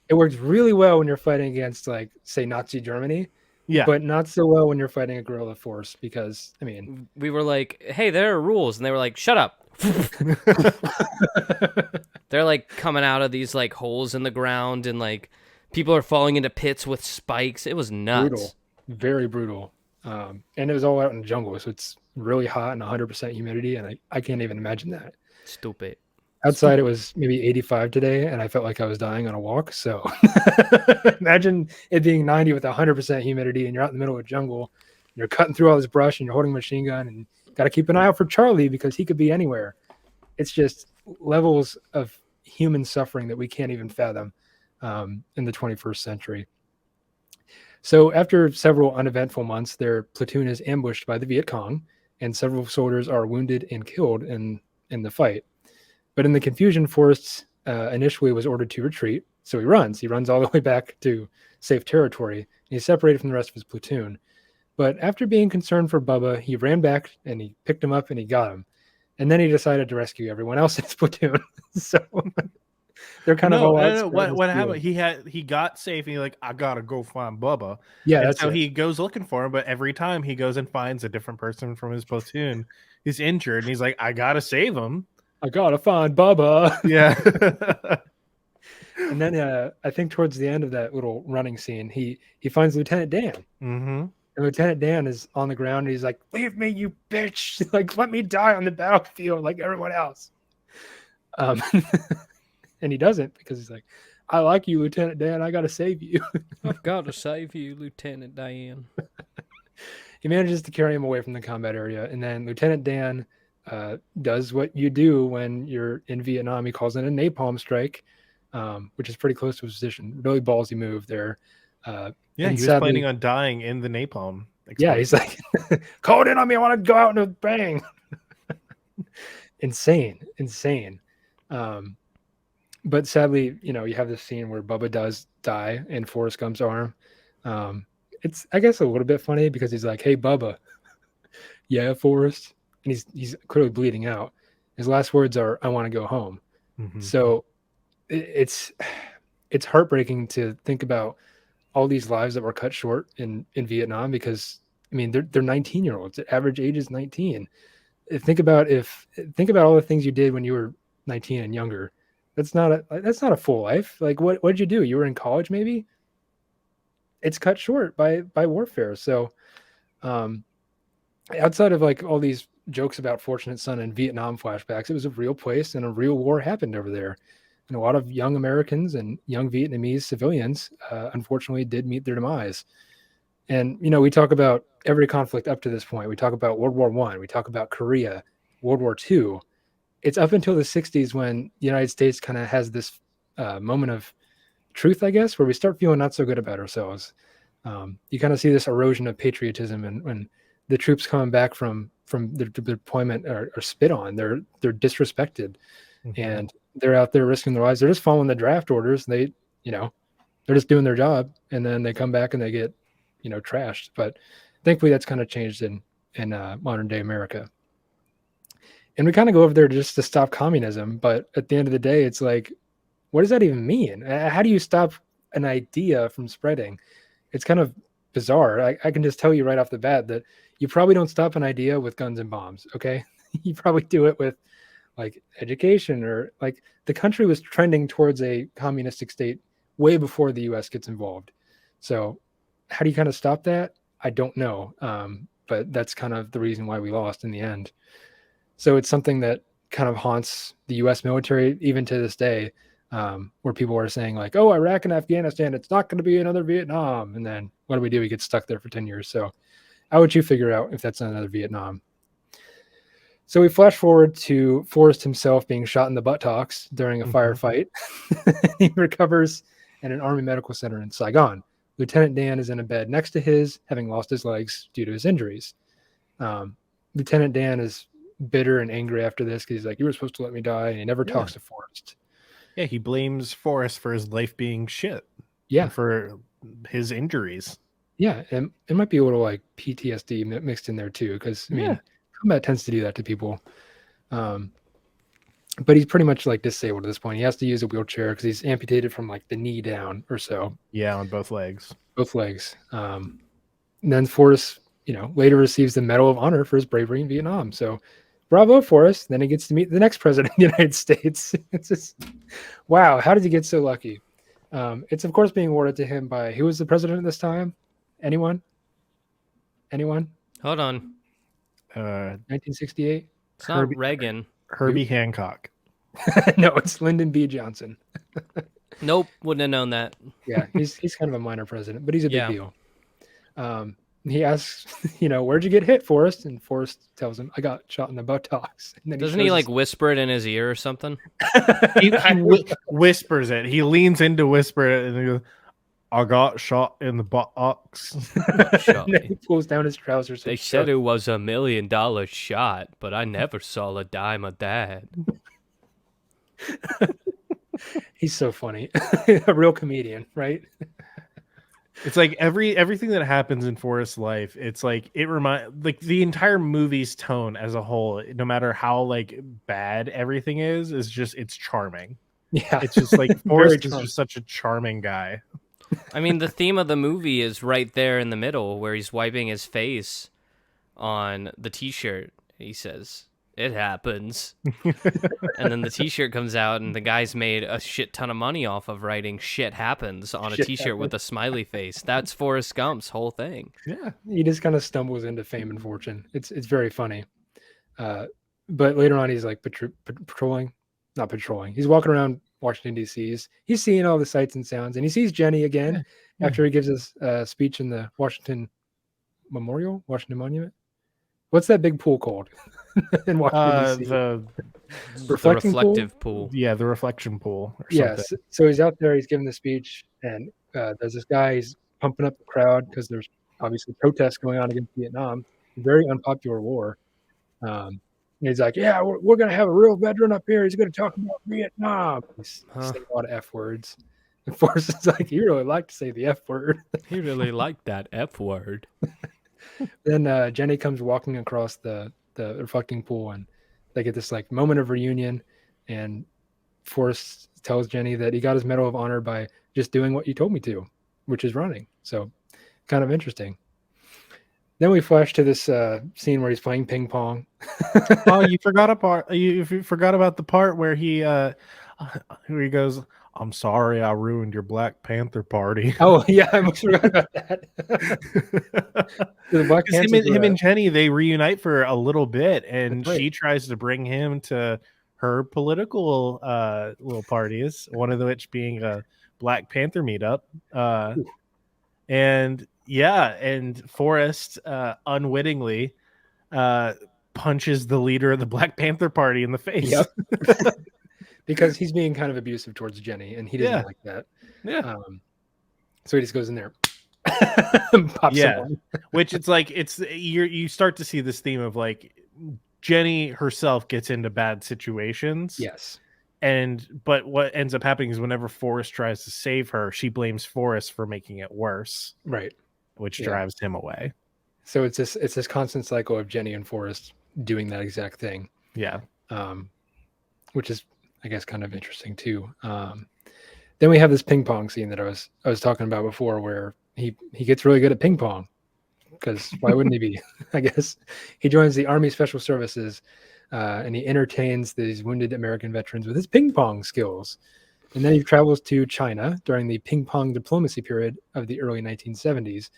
It works really well when you're fighting against, like, say, Nazi Germany. Yeah. But not so well when you're fighting a guerrilla force, because, we were like, hey, there are rules. And they were like, shut up. They're like coming out of these like holes in the ground, and like people are falling into pits with spikes. It was nuts. Brutal. Very brutal. And it was all out in the jungle, so it's really hot and 100% humidity, and I can't even imagine that. Stupid. Outside, it was maybe 85 today, and I felt like I was dying on a walk. So imagine it being 90 with 100% humidity, and you're out in the middle of a jungle, and you're cutting through all this brush, and you're holding a machine gun, and got to keep an eye out for Charlie because he could be anywhere. It's just levels of human suffering that we can't even fathom in the 21st century. So after several uneventful months, their platoon is ambushed by the Viet Cong, and several soldiers are wounded and killed in the fight. But in the confusion, Forrest initially was ordered to retreat, so he runs. He runs all the way back to safe territory, and he's separated from the rest of his platoon. But after being concerned for Bubba, he ran back, and he picked him up, and he got him. And then he decided to rescue everyone else in his platoon. So they're kind of all out. What happened? He got safe, and he's like, I gotta go find Bubba. Yeah, and so he goes looking for him, but every time he goes and finds a different person from his platoon who's injured, and he's like, I gotta save him. I gotta find Bubba. Yeah. And then I think towards the end of that little running scene, he finds Lieutenant Dan. Mm-hmm. And Lieutenant Dan is on the ground, and he's like, leave me, you bitch. Like, let me die on the battlefield like everyone else. And he doesn't, because he's like, I like you, Lieutenant Dan. I got to save you. I've got to save you, Lieutenant Dan. He manages to carry him away from the combat area. And then Lieutenant Dan does what you do when you're in Vietnam. He calls in a napalm strike, which is pretty close to his position. Really ballsy move there. Yeah, and he was sadly, planning on dying in the napalm yeah, explosion. he's like, call it in on me. I want to go out in a bang. Insane. Um, but sadly, you know, you have this scene where Bubba does die in Forrest Gump's arm. Um, it's, I guess, a little bit funny because he's like, "Hey, Bubba, yeah, Forrest," and he's clearly bleeding out. His last words are, "I want to go home." Mhm. So it's it's heartbreaking to think about all these lives that were cut short in Vietnam because I mean they're 19-year-olds. The average age is 19. Think about all the things you did when you were 19 and younger. That's not a full life. Like what did you do? You were in college maybe? It's cut short by warfare. So um outside of like all these jokes about Fortunate Son and Vietnam flashbacks, it was a real place and a real war happened over there. And a lot of young Americans and young Vietnamese civilians, unfortunately, did meet their demise. And you know, we talk about every conflict up to this point. We talk about World War One. We talk about Korea, World War Two. It's up until the '60s when the United States kind of has this moment of truth, I guess, where we start feeling not so good about ourselves. You kind of see this erosion of patriotism, and when the troops coming back from their deployment are spit on, they're disrespected, and they're out there risking their lives. They're just following the draft orders. They, you know, they're just doing their job, and then they come back and they get, you know, trashed. But thankfully, that's kind of changed in modern day America. And we kind of go over there just to stop communism, but at the end of the day, it's like, what does that even mean? How do you stop an idea from spreading? It's kind of bizarre. I can just tell you right off the bat that you probably don't stop an idea with guns and bombs. Okay, you probably do it with like education or like the country was trending towards a communistic state way before the U.S. gets involved. So how do you kind of stop that? I don't know, but that's kind of the reason why we lost in the end. So it's something that kind of haunts the U.S. military even to this day, where people are saying like, "Oh, Iraq and Afghanistan, it's not going to be another Vietnam," and then what do? We get stuck there for 10 years. So how would you figure out if that's another Vietnam? So we flash forward to Forrest himself being shot in the buttocks during a firefight. He recovers at an army medical center in Saigon. Lieutenant Dan is in a bed next to his, having lost his legs due to his injuries. Um, Lieutenant Dan is bitter and angry after this because he's like, "You were supposed to let me die," and he never talks to Forrest. Yeah, he blames Forrest for his life being shit. Yeah, and for his injuries. yeah, and it might be a little like PTSD mixed in there too, because I mean, combat tends to do that to people. But he's pretty much like disabled at this point. He has to use a wheelchair because he's amputated from like the knee down or so. Yeah, on both legs. Both legs. And then Forrest, you know, later receives the Medal of Honor for his bravery in Vietnam. So bravo, Forrest. Then he gets to meet the next president of the United States. It's just, wow, how did he get so lucky? It's, of course, being awarded to him by, who was the president at this time? Anyone? Hold on. 1968? It's not Reagan. Herbie Hancock. No, it's Lyndon B. Johnson. Nope, wouldn't have known that. Yeah, he's kind of a minor president, but he's a big deal. He asks, you know, "Where'd you get hit, Forrest?" And Forrest tells him, "I got shot in the buttocks." And then Doesn't he like whisper it in his ear or something? he whispers it. He leans in to whisper it, and he goes, "I got shot in the buttocks." He pulls down his trousers. They said it was $1 million shot, but I never saw a dime of that. He's so funny. A real comedian, right? It's like everything that happens in Forrest's life, it's like like the entire movie's tone as a whole, no matter how like bad everything is just, it's charming. Yeah, it's just like Forrest is just such a charming guy. I mean, the theme of the movie is right there in the middle where he's wiping his face on the t-shirt. He says, "It happens." And then the t-shirt comes out and the guy's made a shit ton of money off of writing "shit happens" on a t-shirt with a smiley face. That's Forrest Gump's whole thing. Yeah, he just kind of stumbles into fame and fortune. It's very funny. But later on, he's like patrolling. He's walking around Washington, D.C. He's seeing all the sights and sounds, and he sees Jenny again after he gives his speech in the Washington Monument. What's that big pool called in Washington, D.C.? The reflective pool. Yeah, the reflection pool. Yes. So he's out there, he's giving the speech, and there's this guy, he's pumping up the crowd because there's obviously protests going on against Vietnam. Very unpopular war. And he's like, yeah, we're going to have a real veteran up here. He's going to talk about Vietnam. He's saying a lot of F words. And Forrest is like, you really like to say the F word. He really liked that F word. Then Jenny comes walking across the reflecting pool, and they get this like moment of reunion. And Forrest tells Jenny that he got his Medal of Honor by just doing what you told me to, which is running. So kind of interesting. Then we flash to this scene where he's playing ping pong. Oh, you forgot a part. You forgot about the part where he goes, "I'm sorry, I ruined your Black Panther party." Oh yeah, I almost forgot about that. The Black him and Jenny, they reunite for a little bit, and right. she tries to bring him to her political little parties. One of which being a Black Panther meetup. And yeah, and Forrest unwittingly punches the leader of the Black Panther Party in the face. Yep. Because he's being kind of abusive towards Jenny, and he doesn't like that. Yeah. So he just goes in there, pops someone. Which it's like you start to see this theme of like Jenny herself gets into bad situations. Yes. But what ends up happening is whenever Forrest tries to save her, she blames Forrest for making it worse. Right. Which drives him away. So it's this constant cycle of Jenny and Forrest doing that exact thing. Yeah. Which is, I guess, kind of interesting too. Then we have this ping pong scene that I was talking about before, where he gets really good at ping pong, because why wouldn't he be? I guess he joins the Army Special Services, and he entertains these wounded American veterans with his ping pong skills. And then he travels to China during the ping pong diplomacy period of the early 1970s,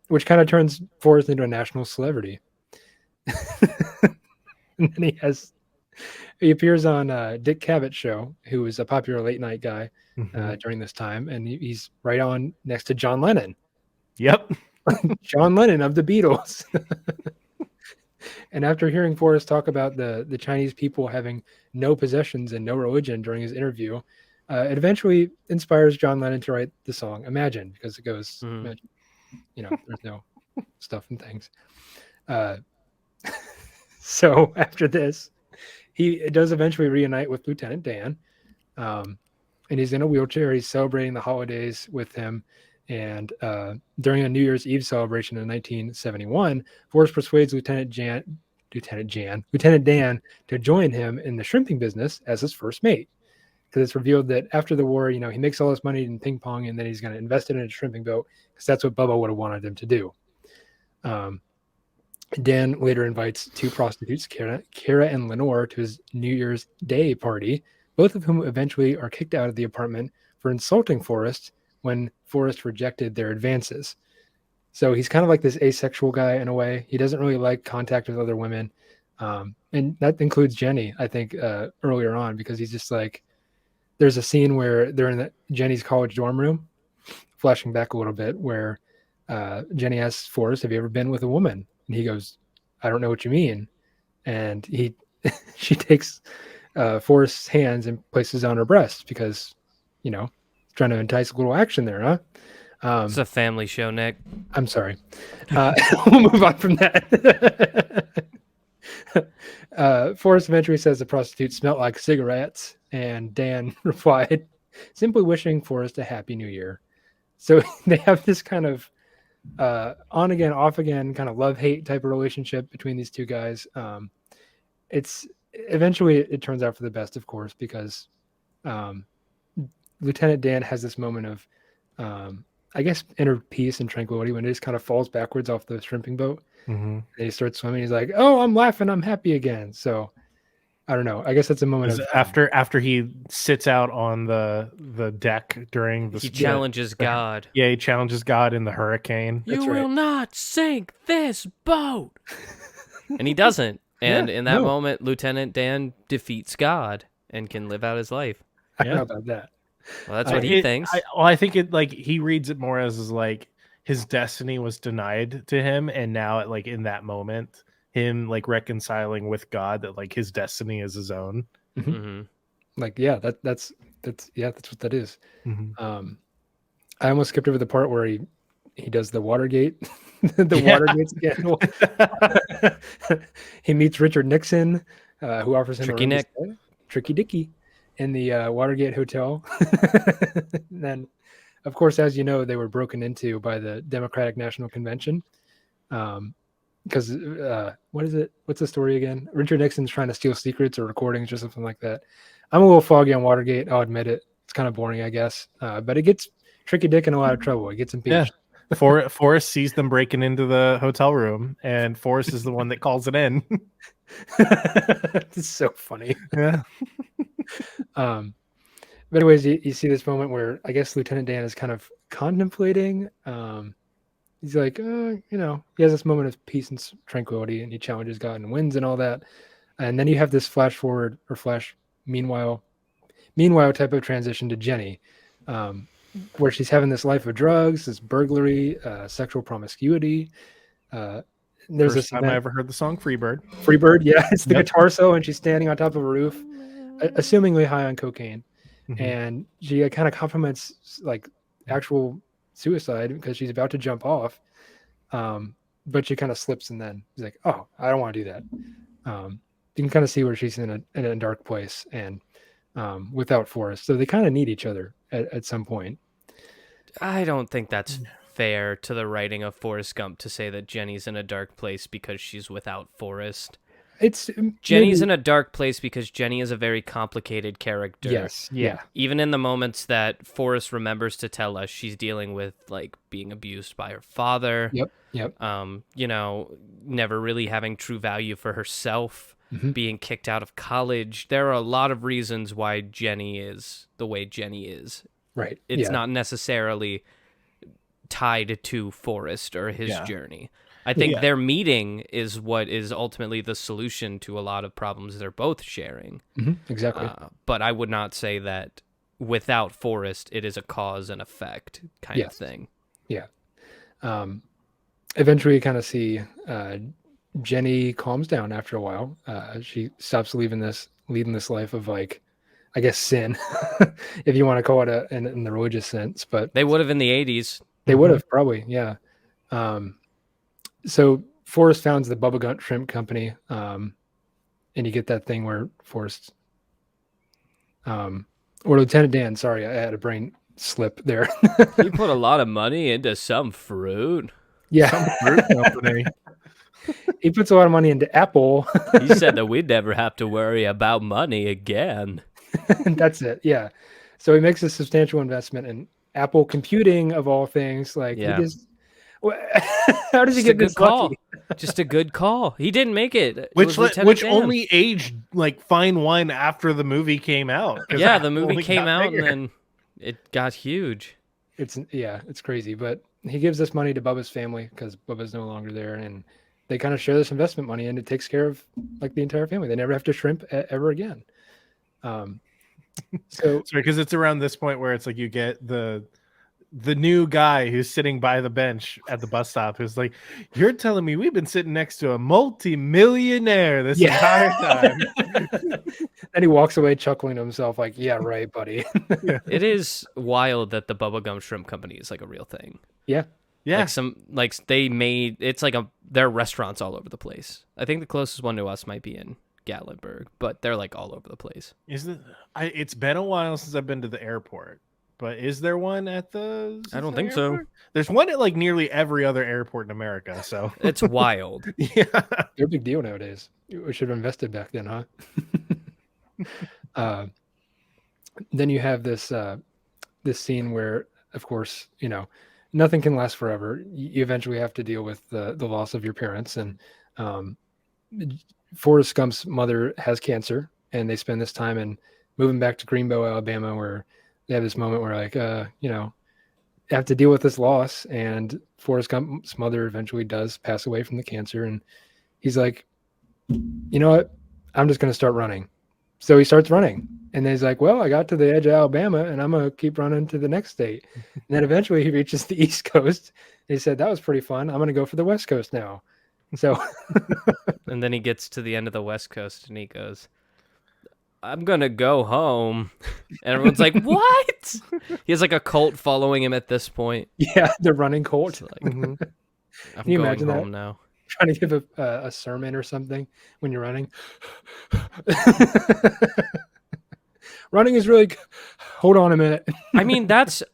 which kind of turns Forrest into a national celebrity. And then he appears on Dick Cavett's show, who was a popular late night guy during this time, and he's right on next to John Lennon. Yep. John Lennon of the Beatles. And after hearing Forrest talk about the Chinese people having no possessions and no religion during his interview, it eventually inspires John Lennon to write the song Imagine, because it goes, Imagine, there's no stuff and things. So after this, he does eventually reunite with Lieutenant Dan, and he's in a wheelchair. He's celebrating the holidays with him. And during a New Year's Eve celebration in 1971, Forrest persuades Lieutenant Dan to join him in the shrimping business as his first mate. Because it's revealed that after the war, he makes all his money in ping pong, and then he's going to invest it in a shrimping boat, because that's what Bubba would have wanted him to do. Dan later invites two prostitutes, Kara and Lenore, to his New Year's Day party, both of whom eventually are kicked out of the apartment for insulting Forrest when Forrest rejected their advances. So he's kind of like this asexual guy in a way. He doesn't really like contact with other women. And that includes Jenny, I think, earlier on, because he's just like, there's a scene where they're in Jenny's college dorm room, flashing back a little bit, where Jenny asks Forrest, have you ever been with a woman? And he goes, I don't know what you mean. And she takes Forrest's hands and places on her breast, because, trying to entice a little action there, huh? It's a family show, Nick. I'm sorry. We'll move on from that. Forrest eventually says the prostitutes smelled like cigarettes, and Dan replied, simply wishing Forrest a happy new year. So they have this kind of on again, off again, kind of love-hate type of relationship between these two guys. It's eventually it turns out for the best, of course, because Lieutenant Dan has this moment of, I guess, inner peace and tranquility when he just kind of falls backwards off the shrimping boat. And he starts swimming. He's like, oh, I'm laughing. I'm happy again. So I don't know. I guess that's a moment of after he sits out on the deck during the he challenges God. Yeah, he challenges God in the hurricane. You will not sink this boat. And he doesn't. And in that moment, Lieutenant Dan defeats God and can live out his life. I don't know about that. Well, that's what he thinks. I think it like he reads it more as like his destiny was denied to him, and now like in that moment, him like reconciling with God that like his destiny is his own. Like that's what that is. I almost skipped over the part where he does the Watergate, the Yeah. Watergate scandal. He meets Richard Nixon, who offers him a Tricky room to Nick. stay, Tricky Dicky, in the Watergate Hotel. And then, of course, as you know, they were broken into by the Democratic National Convention. Because what is it? What's the story again? Richard Nixon's trying to steal secrets or recordings or something like that. I'm a little foggy on Watergate. I'll admit it. It's kind of boring, I guess. But it gets Tricky Dick in a lot of trouble. It gets Yeah. impeached. Forrest sees them breaking into the hotel room, and Forrest is the one that calls it in. It's so funny. Yeah. Um, but anyways, you see this moment where I guess Lieutenant Dan is kind of contemplating. He's like, he has this moment of peace and tranquility, and he challenges God and wins and all that. And then you have this flash forward or flash meanwhile type of transition to Jenny, where she's having this life of drugs, this burglary, sexual promiscuity. There's First this time event, I ever heard the song Freebird. Freebird. Yeah, it's the Yep. guitar solo, and she's standing on top of a roof, assumingly high on cocaine. Mhm. And she kind of compliments like actual suicide because she's about to jump off. But she kind of slips, and then she's like, "Oh, I don't want to do that." You can kind of see where she's in a dark place, and without Forrest, so they kind of need each other at some point. I don't think that's fair to the writing of Forrest Gump to say that Jenny's in a dark place because she's without Forrest. It's Jenny's maybe, in a dark place because Jenny is a very complicated character. yes, Yeah. Even in the moments that Forrest remembers to tell us, she's dealing with like being abused by her father. Yep. Never really having true value for herself, Mhm. being kicked out of college. There are a lot of reasons why Jenny is the way Jenny is. Right. It's not necessarily tied to Forrest or his Yeah. journey. I think Yeah. their meeting is what is ultimately the solution to a lot of problems they're both sharing. Exactly. But I would not say that without Forrest, it is a cause and effect kind of Yes. thing. Yeah. Eventually, you kind of see Jenny calms down after a while. She stops leading this life of like, I guess, sin, if you want to call it in the religious sense. But They would have in the 80s. they would have probably, yeah. So Forrest founds the Bubba Gump Shrimp Company, and you get that thing where Forrest, or Lieutenant Dan. Sorry, I had a brain slip there. He put a lot of money into some fruit. Yeah, Some fruit company. he puts a lot of money into Apple. He said that we'd never have to worry about money again. That's it. Yeah. So he makes a substantial investment in Apple computing of all things. Like Yeah. he just, how does he Just a get good this call. lucky? Just a good call. He didn't make it. It Which was Lieutenant which Dan. only aged like fine wine after the movie came out. 'Cause Yeah, Apple the movie only came got out bigger. and then it got huge. It's crazy. But he gives this money to Bubba's family because Bubba's no longer there, and they kind of share this investment money, and it takes care of like the entire family. They never have to shrimp ever again. So Sorry, because it's around this point where it's like you get the new guy who's sitting by the bench at the bus stop who's like, "You're telling me we've been sitting next to a multi-millionaire this entire time?" and he walks away chuckling to himself, like, "Yeah, right, buddy." It is wild that the Bubblegum Shrimp Company is like a real thing. Yeah. Yeah. It's like there are restaurants all over the place. I think the closest one to us might be in Gatlinburg, but they're like all over the place. It's been a while since I've been to the airport, but is there one at the I don't think so. airport? There's one at like nearly every other airport in America. So It's wild. yeah. They're a big deal nowadays. We should have invested back then, huh? Then you have this scene where, of course, nothing can last forever. You eventually have to deal with the loss of your parents, and Forrest Gump's mother has cancer, and they spend this time in moving back to Greenbow, Alabama, where they have this moment where, like, have to deal with this loss, and Forrest Gump's mother eventually does pass away from the cancer, and he's like, you know what? I'm just going to start running. So he starts running, and then he's like, well, I got to the edge of Alabama, and I'm going to keep running to the next state. And then eventually he reaches the East Coast. And he said, that was pretty fun. I'm going to go for the West Coast now. So And then he gets to the end of the West Coast and he goes, I'm gonna go home. And everyone's like, what? He has like a cult following him at this point. Yeah, the running colt. It's like, Mhm. I'm Can you going imagine that? home now. Trying to give a sermon or something when you're running. Running is really. Hold on a minute. I mean,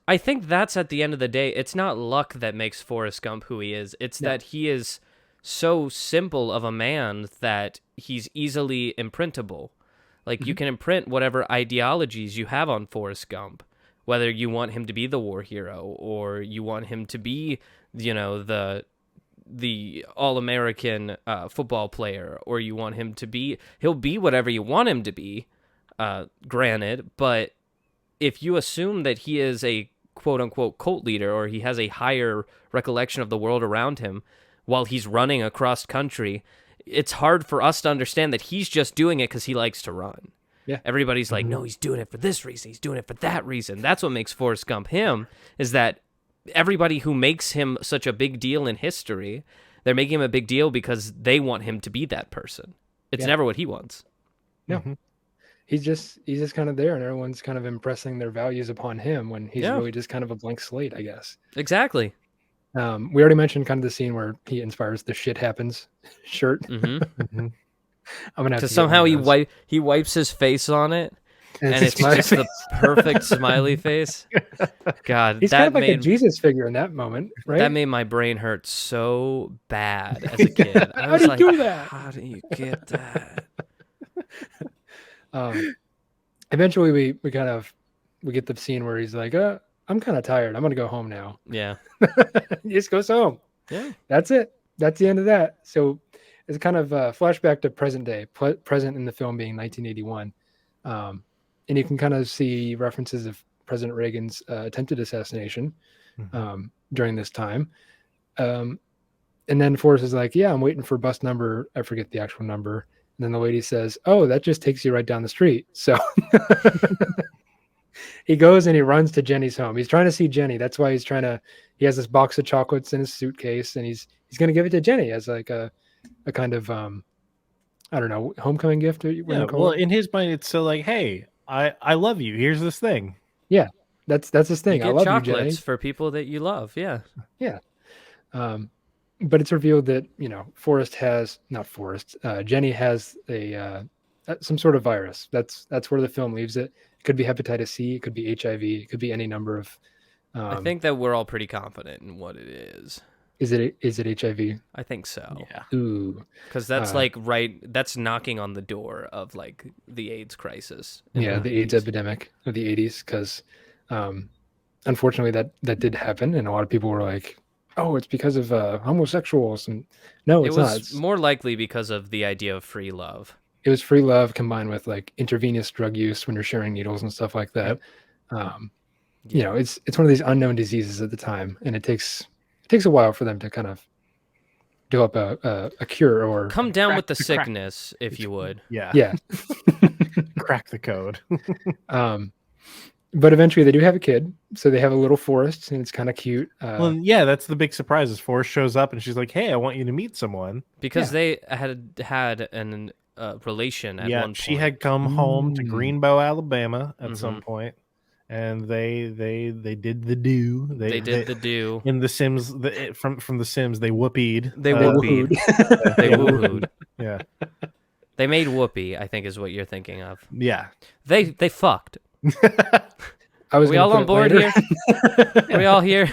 I think that's at the end of the day, it's not luck that makes Forrest Gump who he is. It's No. that he is so simple of a man that he's easily imprintable. Like, you can imprint whatever ideologies you have on Forrest Gump, whether you want him to be the war hero or you want him to be, the all-American football player, or you want him to be, he'll be whatever you want him to be, granted, but if you assume that he is a quote-unquote cult leader, or he has a higher recollection of the world around him while he's running across country, it's hard for us to understand that he's just doing it because he likes to run. Yeah. Everybody's like, no, he's doing it for this reason. He's doing it for that reason. That's what makes Forrest Gump him, is that everybody who makes him such a big deal in history, they're making him a big deal because they want him to be that person. It's never what he wants. No. Mhm. He's just kind of there, and everyone's kind of impressing their values upon him when he's really just kind of a blank slate, I guess. Exactly. We already mentioned kind of the scene where he inspires the "shit happens" shirt. Mm-hmm. Mhm. I'm gonna have to Because get somehow one of those. he wipes his face on it, and a it's smiley just the face. perfect smiley face. God, He's that kind of like a made Jesus figure in that moment, right? that made my brain hurt so bad as a kid. I How was do you like, do that? how do you get that? Eventually, we kind of get the scene where he's like, I'm kind of tired. I'm gonna go home now. Yeah. He just goes home. Yeah. That's it. That's the end of that. So it's kind of a flashback to present day, present in the film being 1981. And you can kind of see references of President Reagan's attempted assassination during this time. And then Forrest is like, yeah, I'm waiting for bus number. I forget the actual number. And then the lady says, oh, that just takes you right down the street. So he goes and he runs to Jenny's home. He's trying to see Jenny. That's why he has this box of chocolates in his suitcase, and he's going to give it to Jenny as like a kind of, I don't know, homecoming gift. Yeah, well, in his mind, it's so like, hey, I love you. Here's this thing. Yeah, that's his thing. You I get love chocolates you, Jenny. for people that you love. Yeah. Yeah. But it's revealed that, Jenny has some sort of virus. That's where the film leaves it. It could be hepatitis C. It could be HIV. It could be any number of. I think that we're all pretty confident in what it is. Is it HIV? I think so. Yeah. Ooh. Because that's that's knocking on the door of like the AIDS crisis. Yeah, the AIDS epidemic of the 80s, because unfortunately that did happen, and a lot of people were like, oh, it's because of homosexuals, and no, it's not. It's more likely because of the idea of free love. It was free love combined with like intravenous drug use when you're sharing needles and stuff like that. It's one of these unknown diseases at the time, and it takes a while for them to kind of develop a cure or come down with the sickness, if you would. Yeah. Crack the code. But eventually they do have a kid, so they have a little Forrest, and it's kind of cute. Well, yeah, that's the big surprise. Is Forrest shows up and she's like, "Hey, I want you to meet someone." Because they had an relation at one point. She had come home to Greenbow, Alabama, at some point, and they did the do. They did the do in the Sims. From the Sims, they whoopied. They whoopied. They woohooed. Yeah. They made whoopee, I think is what you're thinking of. Yeah. They fucked. Are we all on board here? Are we all here?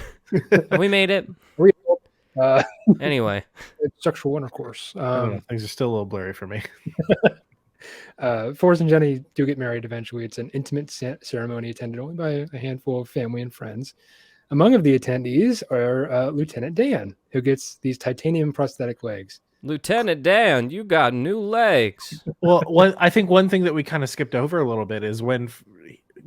We made it. Anyway. It's sexual intercourse. I don't know, things are still a little blurry for me. Forrest and Jenny do get married eventually. It's an intimate ceremony attended only by a handful of family and friends. Among of the attendees are Lieutenant Dan, who gets these titanium prosthetic legs. Lieutenant Dan, you got new legs. Well, I think one thing that we kind of skipped over a little bit is when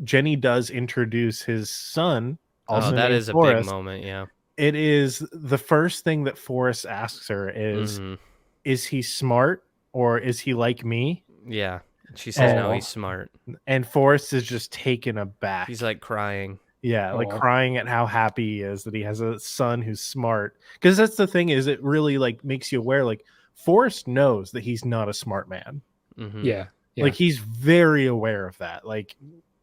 Jenny does introduce his son. Also that is Forrest, a big moment, yeah. It is the first thing that Forrest asks her is he smart or is he like me? Yeah. She says, no, he's smart. And Forrest is just taken aback. He's like crying. Yeah, like crying at how happy he is that he has a son who's smart. Because that's the thing, is it really like makes you aware, like Forrest knows that he's not a smart man. Mm-hmm. Yeah. Yeah. Like he's very aware of that. Like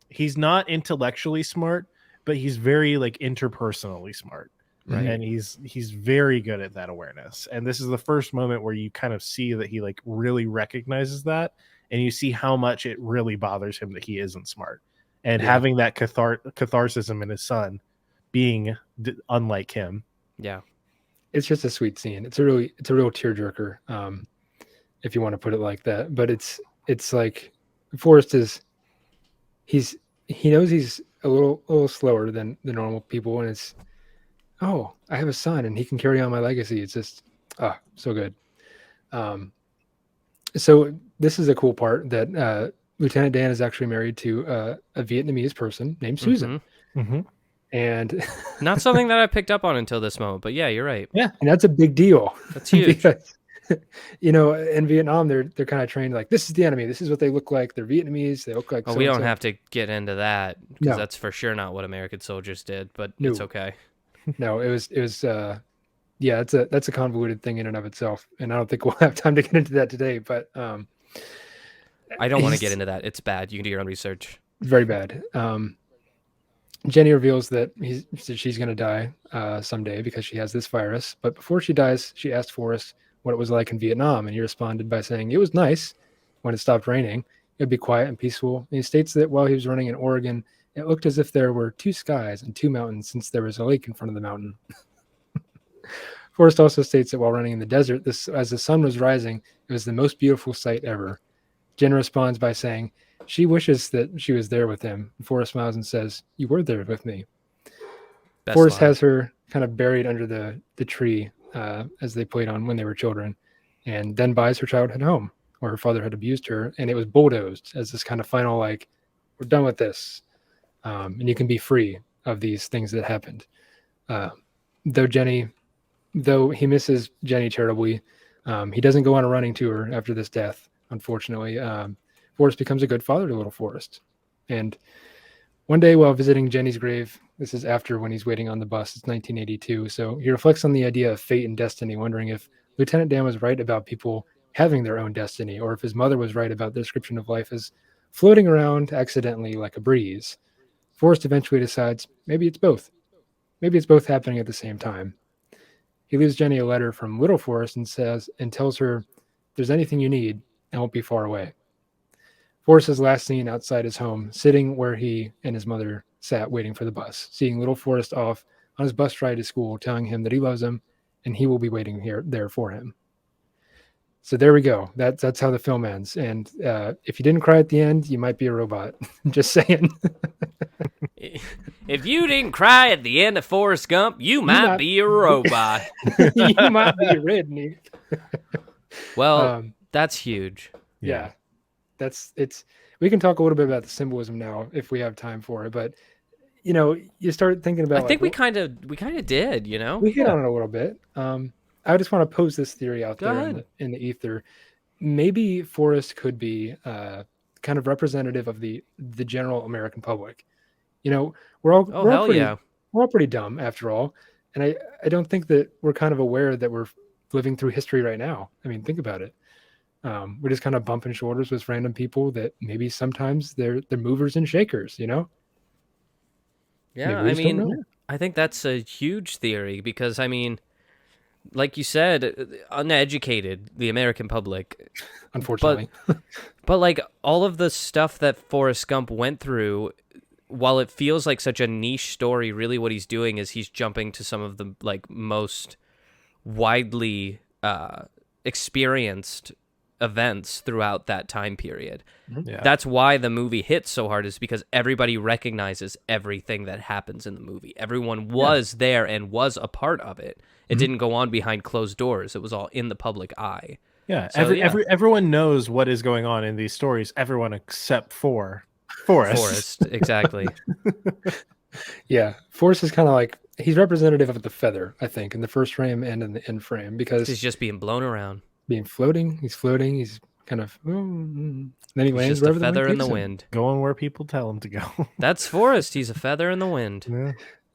he's not intellectually smart, but he's very like interpersonally smart. Right. And he's very good at that awareness. And this is the first moment where you kind of see that he like really recognizes that, and you see how much it really bothers him that he isn't smart. And having that catharsis in his son being unlike him. Yeah. It's just a sweet scene. It's a real tearjerker, if you want to put it like that. But it's like Forrest he knows he's a little slower than the normal people, and it's, oh, I have a son and he can carry on my legacy. It's just so good. So this is a cool part that Lieutenant Dan is actually married to a Vietnamese person named Susan. Mm-hmm. And not something that I picked up on until this moment, but yeah, you're right. Yeah, and that's a big deal. That's huge. Because, in Vietnam, they're kind of trained like, this is the enemy. This is what they look like. They're Vietnamese. They look like. Well, we don't have to get into that because that's for sure not what American soldiers did. But it's okay. No, it was. Yeah, that's a convoluted thing in and of itself, and I don't think we'll have time to get into that today. But I don't want to get into that. It's bad. You can do your own research. Very bad. Jenny reveals that she's going to die someday because she has this virus. But before she dies, she asked Forrest what it was like in Vietnam, and he responded by saying it was nice when it stopped raining. It would be quiet and peaceful. And he states that while he was running in Oregon, it looked as if there were two skies and two mountains since there was a lake in front of the mountain. Forrest also states that while running in the desert, as the sun was rising, it was the most beautiful sight ever. Jen responds by saying she wishes that she was there with him. And Forrest smiles and says, "You were there with me." Forrest has her kind of buried under the tree as they played on when they were children, and then buys her childhood home where her father had abused her, and it was bulldozed as this kind of final, like, we're done with this, and you can be free of these things that happened. Though he misses Jenny terribly, he doesn't go on a running tour after this death, unfortunately. Forrest becomes a good father to little Forrest. And one day while visiting Jenny's grave, this is after when he's waiting on the bus, it's 1982, so he reflects on the idea of fate and destiny, wondering if Lieutenant Dan was right about people having their own destiny, or if his mother was right about the description of life as floating around accidentally like a breeze. Forrest eventually decides maybe it's both. Maybe it's both happening at the same time. He leaves Jenny a letter from little Forrest and tells her, if there's anything you need, I won't be far away. Forrest is last seen outside his home, sitting where he and his mother sat waiting for the bus, seeing little Forrest off on his bus ride to school, telling him that he loves him and he will be waiting there for him. So there we go. That's how the film ends. And if you didn't cry at the end, you might be a robot. Just saying. If you didn't cry at the end of Forrest Gump, you might be a robot. You might be red. Well, that's huge. Yeah. We can talk a little bit about the symbolism now if we have time for it, but you start thinking about, I think we kind of did, we hit on it a little bit. I just want to pose this theory out there in the ether. Maybe Forrest could be kind of representative of the general American public. We're all pretty dumb after all, and I don't think that we're kind of aware that we're living through history right now. I mean, think about it. We're just kind of bumping shoulders with random people that maybe sometimes they're movers and shakers, Yeah, I mean, I think that's a huge theory because, I mean, like you said, uneducated, the American public. Unfortunately. But like all of the stuff that Forrest Gump went through, while it feels like such a niche story, really what he's doing is he's jumping to some of the like most widely experienced events throughout that time period. Yeah. That's why the movie hits so hard, is because everybody recognizes everything that happens in the movie. Everyone was there and was a part of it. It didn't go on behind closed doors. It was all in the public eye. Yeah, so, everyone knows what is going on in these stories. Everyone except for Forrest. Exactly. Yeah, Forrest is kind of like, he's representative of the feather, I think, in the first frame and in the end frame, because he's just being blown around. He's floating, he's kind of, then he lands just a feather in the wind. Going where people tell him to go. That's Forrest. He's a feather in the wind.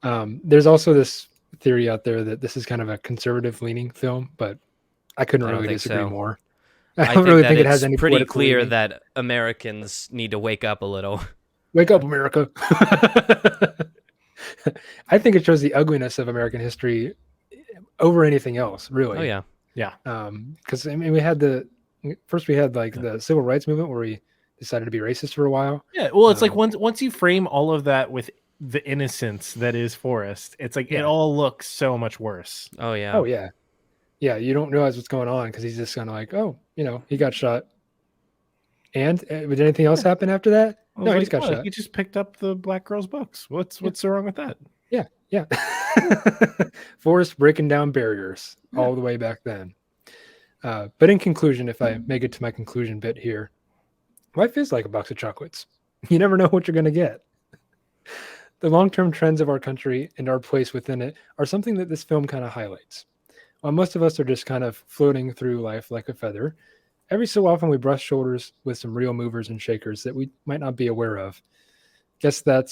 Yeah. There's also this theory out there that this is kind of a conservative leaning film, but I couldn't really disagree more. I I don't think really that think it has it's any pretty political clear leaning. that Americans need to wake up a little. Wake up, America. I think it shows the ugliness of American history over anything else, Oh really. yeah. Yeah. Because I mean, we had like the civil rights movement where we decided to be racist for a while. Yeah. Well, it's like Um, once you frame all of that with the innocence that is Forrest, it's like it Yeah. all looks so much worse. Oh yeah. Oh yeah, yeah. You don't realize what's going on because he's just kind of like, oh, he got shot. And did anything else happen after that? I was No, he like, just got oh, shot. he just picked up the black girl's books. What's so wrong with that? Yeah, yeah. Forrest breaking down barriers all the way back then. But in conclusion, if I make it to my conclusion bit here, life is like a box of chocolates. You never know what you're going to get. The long-term trends of our country and our place within it are something that this film kind of highlights. While most of us are just kind of floating through life like a feather, every so often we brush shoulders with some real movers and shakers that we might not be aware of. Guess that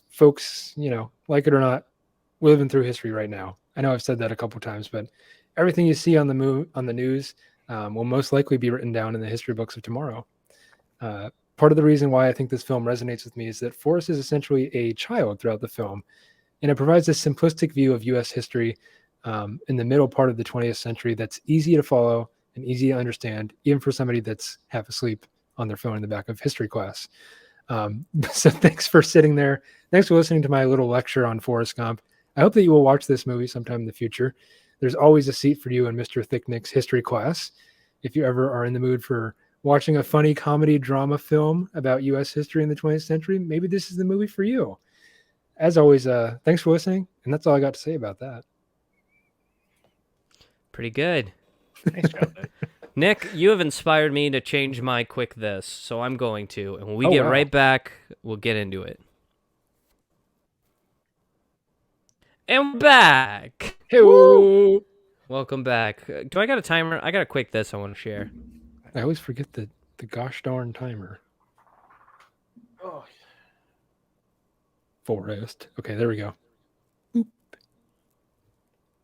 folks, like it or not, we're living through history right now. I know I've said that a couple times, but everything you see on the news will most likely be written down in the history books of tomorrow. Part of the reason why I think this film resonates with me is that Forrest is essentially a child throughout the film, and it provides this simplistic view of U.S. history in the middle part of the 20th century that's easy to follow and easy to understand, even for somebody that's half asleep on their phone in the back of history class. So thanks for sitting there. Thanks for listening to my little lecture on Forrest Gump. I hope that you will watch this movie sometime in the future. There's always a seat for you in Mr. Thicknick's history class. If you ever are in the mood for watching a funny comedy drama film about U.S. history in the 20th century, maybe this is the movie for you. As always, thanks for listening. And that's all I got to say about that. Pretty good. Nice job, Nick. Nick, you have inspired me to change my quick this, so I'm going to. And when we Oh, get wow. right back, we'll get into it. And we're back. Hey, Welcome back. Do I got a timer? I got a quick this I want to share. I always forget the gosh darn timer. Oh. Forrest. Okay, there we go. Go.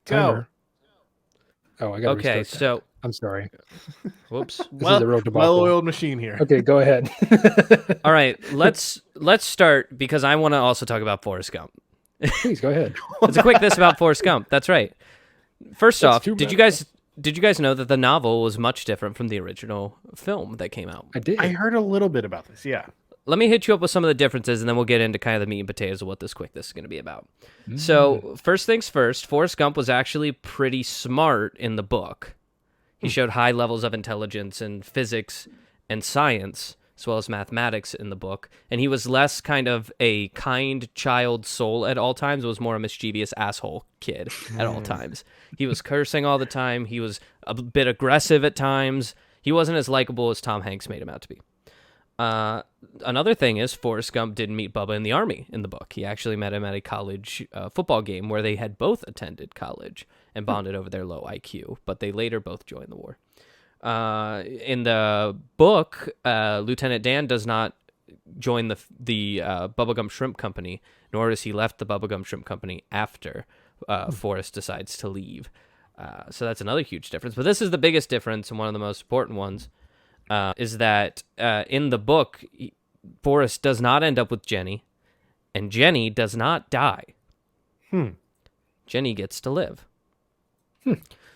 Timer. Oh, I got to Okay, restart that. so I'm sorry. whoops. This is a real debacle. Well-oiled machine here. Okay, go ahead. All right, let's start because I want to also talk about Forrest Gump. Please go ahead. It's a quick this about Forrest Gump. That's right. First That's off, too did bad. you guys know that the novel was much different from the original film that came out? I did. I heard a little bit about this. Yeah. Let me hit you up with some of the differences, and then we'll get into kind of the meat and potatoes of what this quick this is going to be about. So, first things first, Forrest Gump was actually pretty smart in the book. He showed high levels of intelligence in physics and science, as well as mathematics in the book. And he was less kind of a kind child soul at all times. It was more a mischievous asshole kid at all times. He was cursing all the time. He was a bit aggressive at times. He wasn't as likable as Tom Hanks made him out to be. Another thing is Forrest Gump didn't meet Bubba in the Army in the book. He actually met him at a college football game where they had both attended college and bonded over their low IQ, but they later both joined the war. In the book, Lieutenant Dan does not join the Bubblegum Shrimp Company, nor does he left the Bubblegum Shrimp Company after Forrest decides to leave. So that's another huge difference. But this is the biggest difference and one of the most important ones. Is that in the book, Forrest does not end up with Jenny, and Jenny does not die. Jenny gets to live.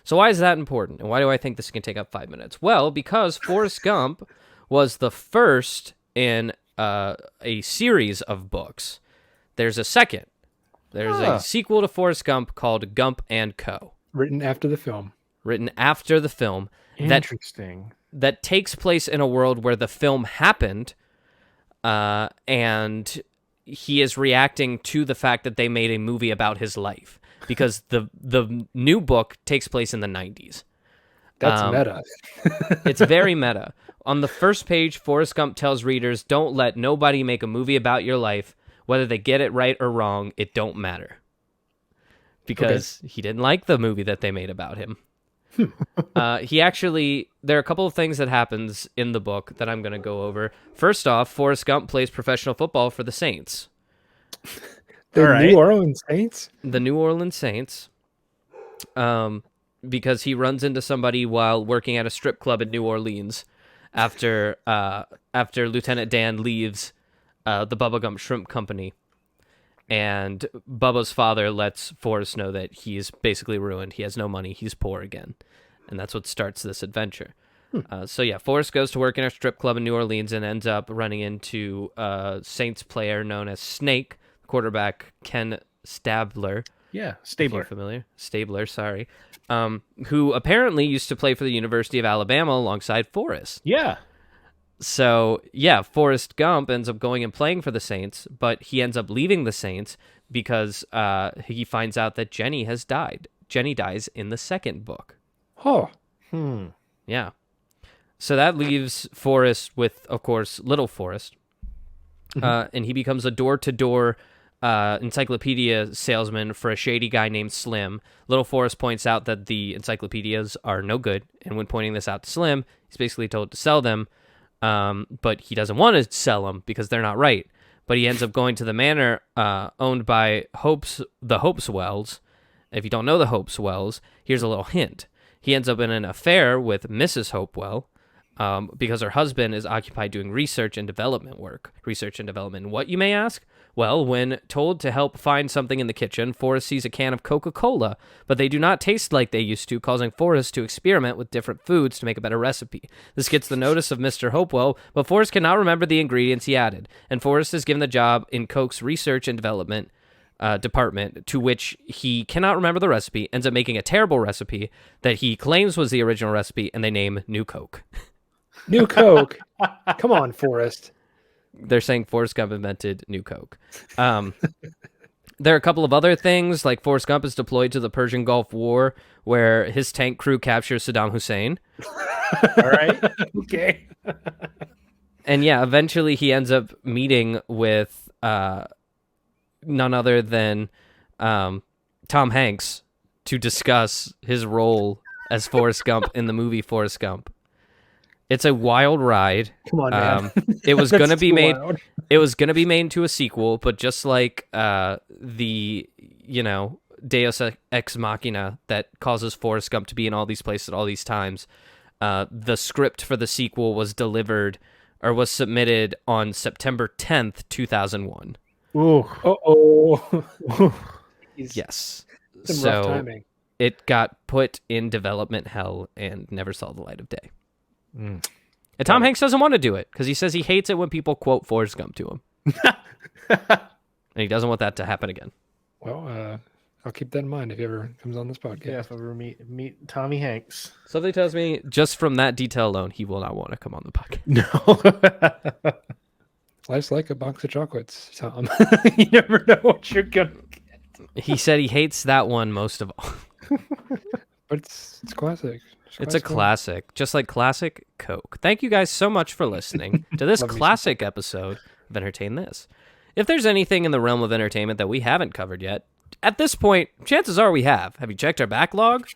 So why is that important, and why do I think this can take up 5 minutes? Well, because Forrest Gump was the first in a series of books. There's a second. There's a sequel to Forrest Gump called Gump and Co. Written after the film. Written after the film. Interesting. That takes place in a world where the film happened, and he is reacting to the fact that they made a movie about his life, because the new book takes place in the 90s. That's meta. It's very meta. On the first page, Forrest Gump tells readers, don't let nobody make a movie about your life. Whether they get it right or wrong, it don't matter. Because he didn't like the movie that they made about him. There are a couple of things that happens in the book that I'm going to go over. First off, Forrest Gump plays professional football for the Saints. The New Orleans Saints? The New Orleans Saints. because he runs into somebody while working at a strip club in New Orleans after Lieutenant Dan leaves the Bubba Gump Shrimp Company. And Bubba's father lets Forrest know that he's basically ruined. He has no money. He's poor again. And that's what starts this adventure. So yeah, Forrest goes to work in a strip club in New Orleans and ends up running into a Saints player known as Snake, quarterback Ken Stabler. Yeah, Stabler. Familiar? Stabler, sorry. Who apparently used to play for the University of Alabama alongside Forrest. Yeah. So, yeah, Forrest Gump ends up going and playing for the Saints, but he ends up leaving the Saints because he finds out that Jenny has died. Jenny dies in the second book. Oh. Yeah. So that leaves Forrest with, of course, Little Forrest. And he becomes a door-to-door encyclopedia salesman for a shady guy named Slim. Little Forrest points out that the encyclopedias are no good, and when pointing this out to Slim, he's basically told to sell them. But he doesn't want to sell them because they're not right. But he ends up going to the manor owned by the Hopeswells. If you don't know the Hopeswells, here's a little hint. He ends up in an affair with Mrs. Hopewell because her husband is occupied doing research and development work. Research and development. What, you may ask? Well, when told to help find something in the kitchen, Forrest sees a can of Coca-Cola, but they do not taste like they used to, causing Forrest to experiment with different foods to make a better recipe. This gets the notice of Mr. Hopewell, but Forrest cannot remember the ingredients he added, and Forrest is given the job in Coke's research and development department, to which he cannot remember the recipe, ends up making a terrible recipe that he claims was the original recipe, and they name New Coke. New Coke? Come on, Forrest. They're saying Forrest Gump invented New Coke. There are a couple of other things, like Forrest Gump is deployed to the Persian Gulf War, where his tank crew captures Saddam Hussein. All right. Okay. And yeah, eventually he ends up meeting with none other than Tom Hanks to discuss his role as Forrest Gump in the movie Forrest Gump. It's a wild ride. Come on, man. It was going to be made. Wild. It was going to be made into a sequel, but just like the Deus Ex Machina that causes Forrest Gump to be in all these places at all these times, the script for the sequel was delivered or was submitted on September 10th, 2001. Ooh. Uh-oh. Yes. Some rough timing. It got put in development hell and never saw the light of day. And Tom Hanks doesn't want to do it because he says he hates it when people quote Forrest Gump to him. And he doesn't want that to happen again. Well, I'll keep that in mind if he ever comes on this podcast. Yeah, if I ever meet Tommy Hanks. Something tells me just from that detail alone, he will not want to come on the podcast. No. Life's like a box of chocolates, Tom. You never know what you're going to get. He said he hates that one most of all. But it's classic. It's a classic, just like classic Coke. Thank you guys so much for listening to this classic episode of Entertain This. If there's anything in the realm of entertainment that we haven't covered yet, at this point, chances are we have. Have you checked our backlog?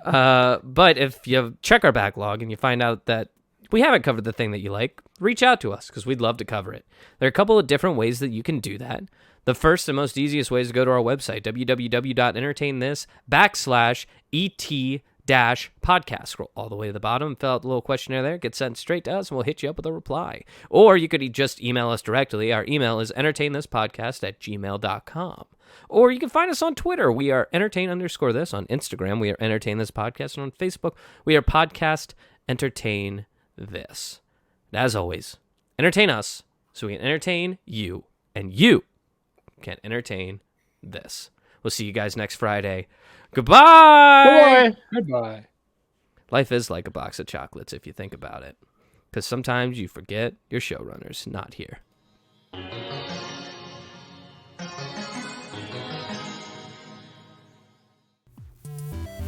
But if you check our backlog and you find out that we haven't covered the thing that you like, reach out to us because we'd love to cover it. There are a couple of different ways that you can do that. The first and most easiest way is to go to our website, www.entertainthis.com/ET-podcast. Scroll all the way to the bottom, fill out the little questionnaire there, get sent straight to us, and we'll hit you up with a reply. Or you could just email us directly. Our email is entertainthispodcast@gmail.com. Or you can find us on Twitter. We are entertain_this. On Instagram, we are entertain this podcast. And on Facebook, we are podcast entertain this. And as always, entertain us so we can entertain you, and you can entertain this. We'll see you guys next Friday. Goodbye. Goodbye. Life is like a box of chocolates if you think about it. Because sometimes you forget your showrunner's not here.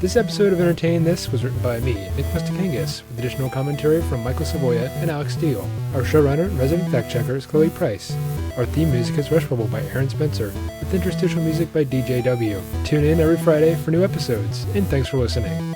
This episode of Entertain This was written by me, Nick Mustakangas, with additional commentary from Michael Savoya and Alex Steele. Our showrunner and resident fact-checker is Chloe Price. Our theme music is Rush Bubble by Aaron Spencer, with interstitial music by DJW. Tune in every Friday for new episodes, and thanks for listening.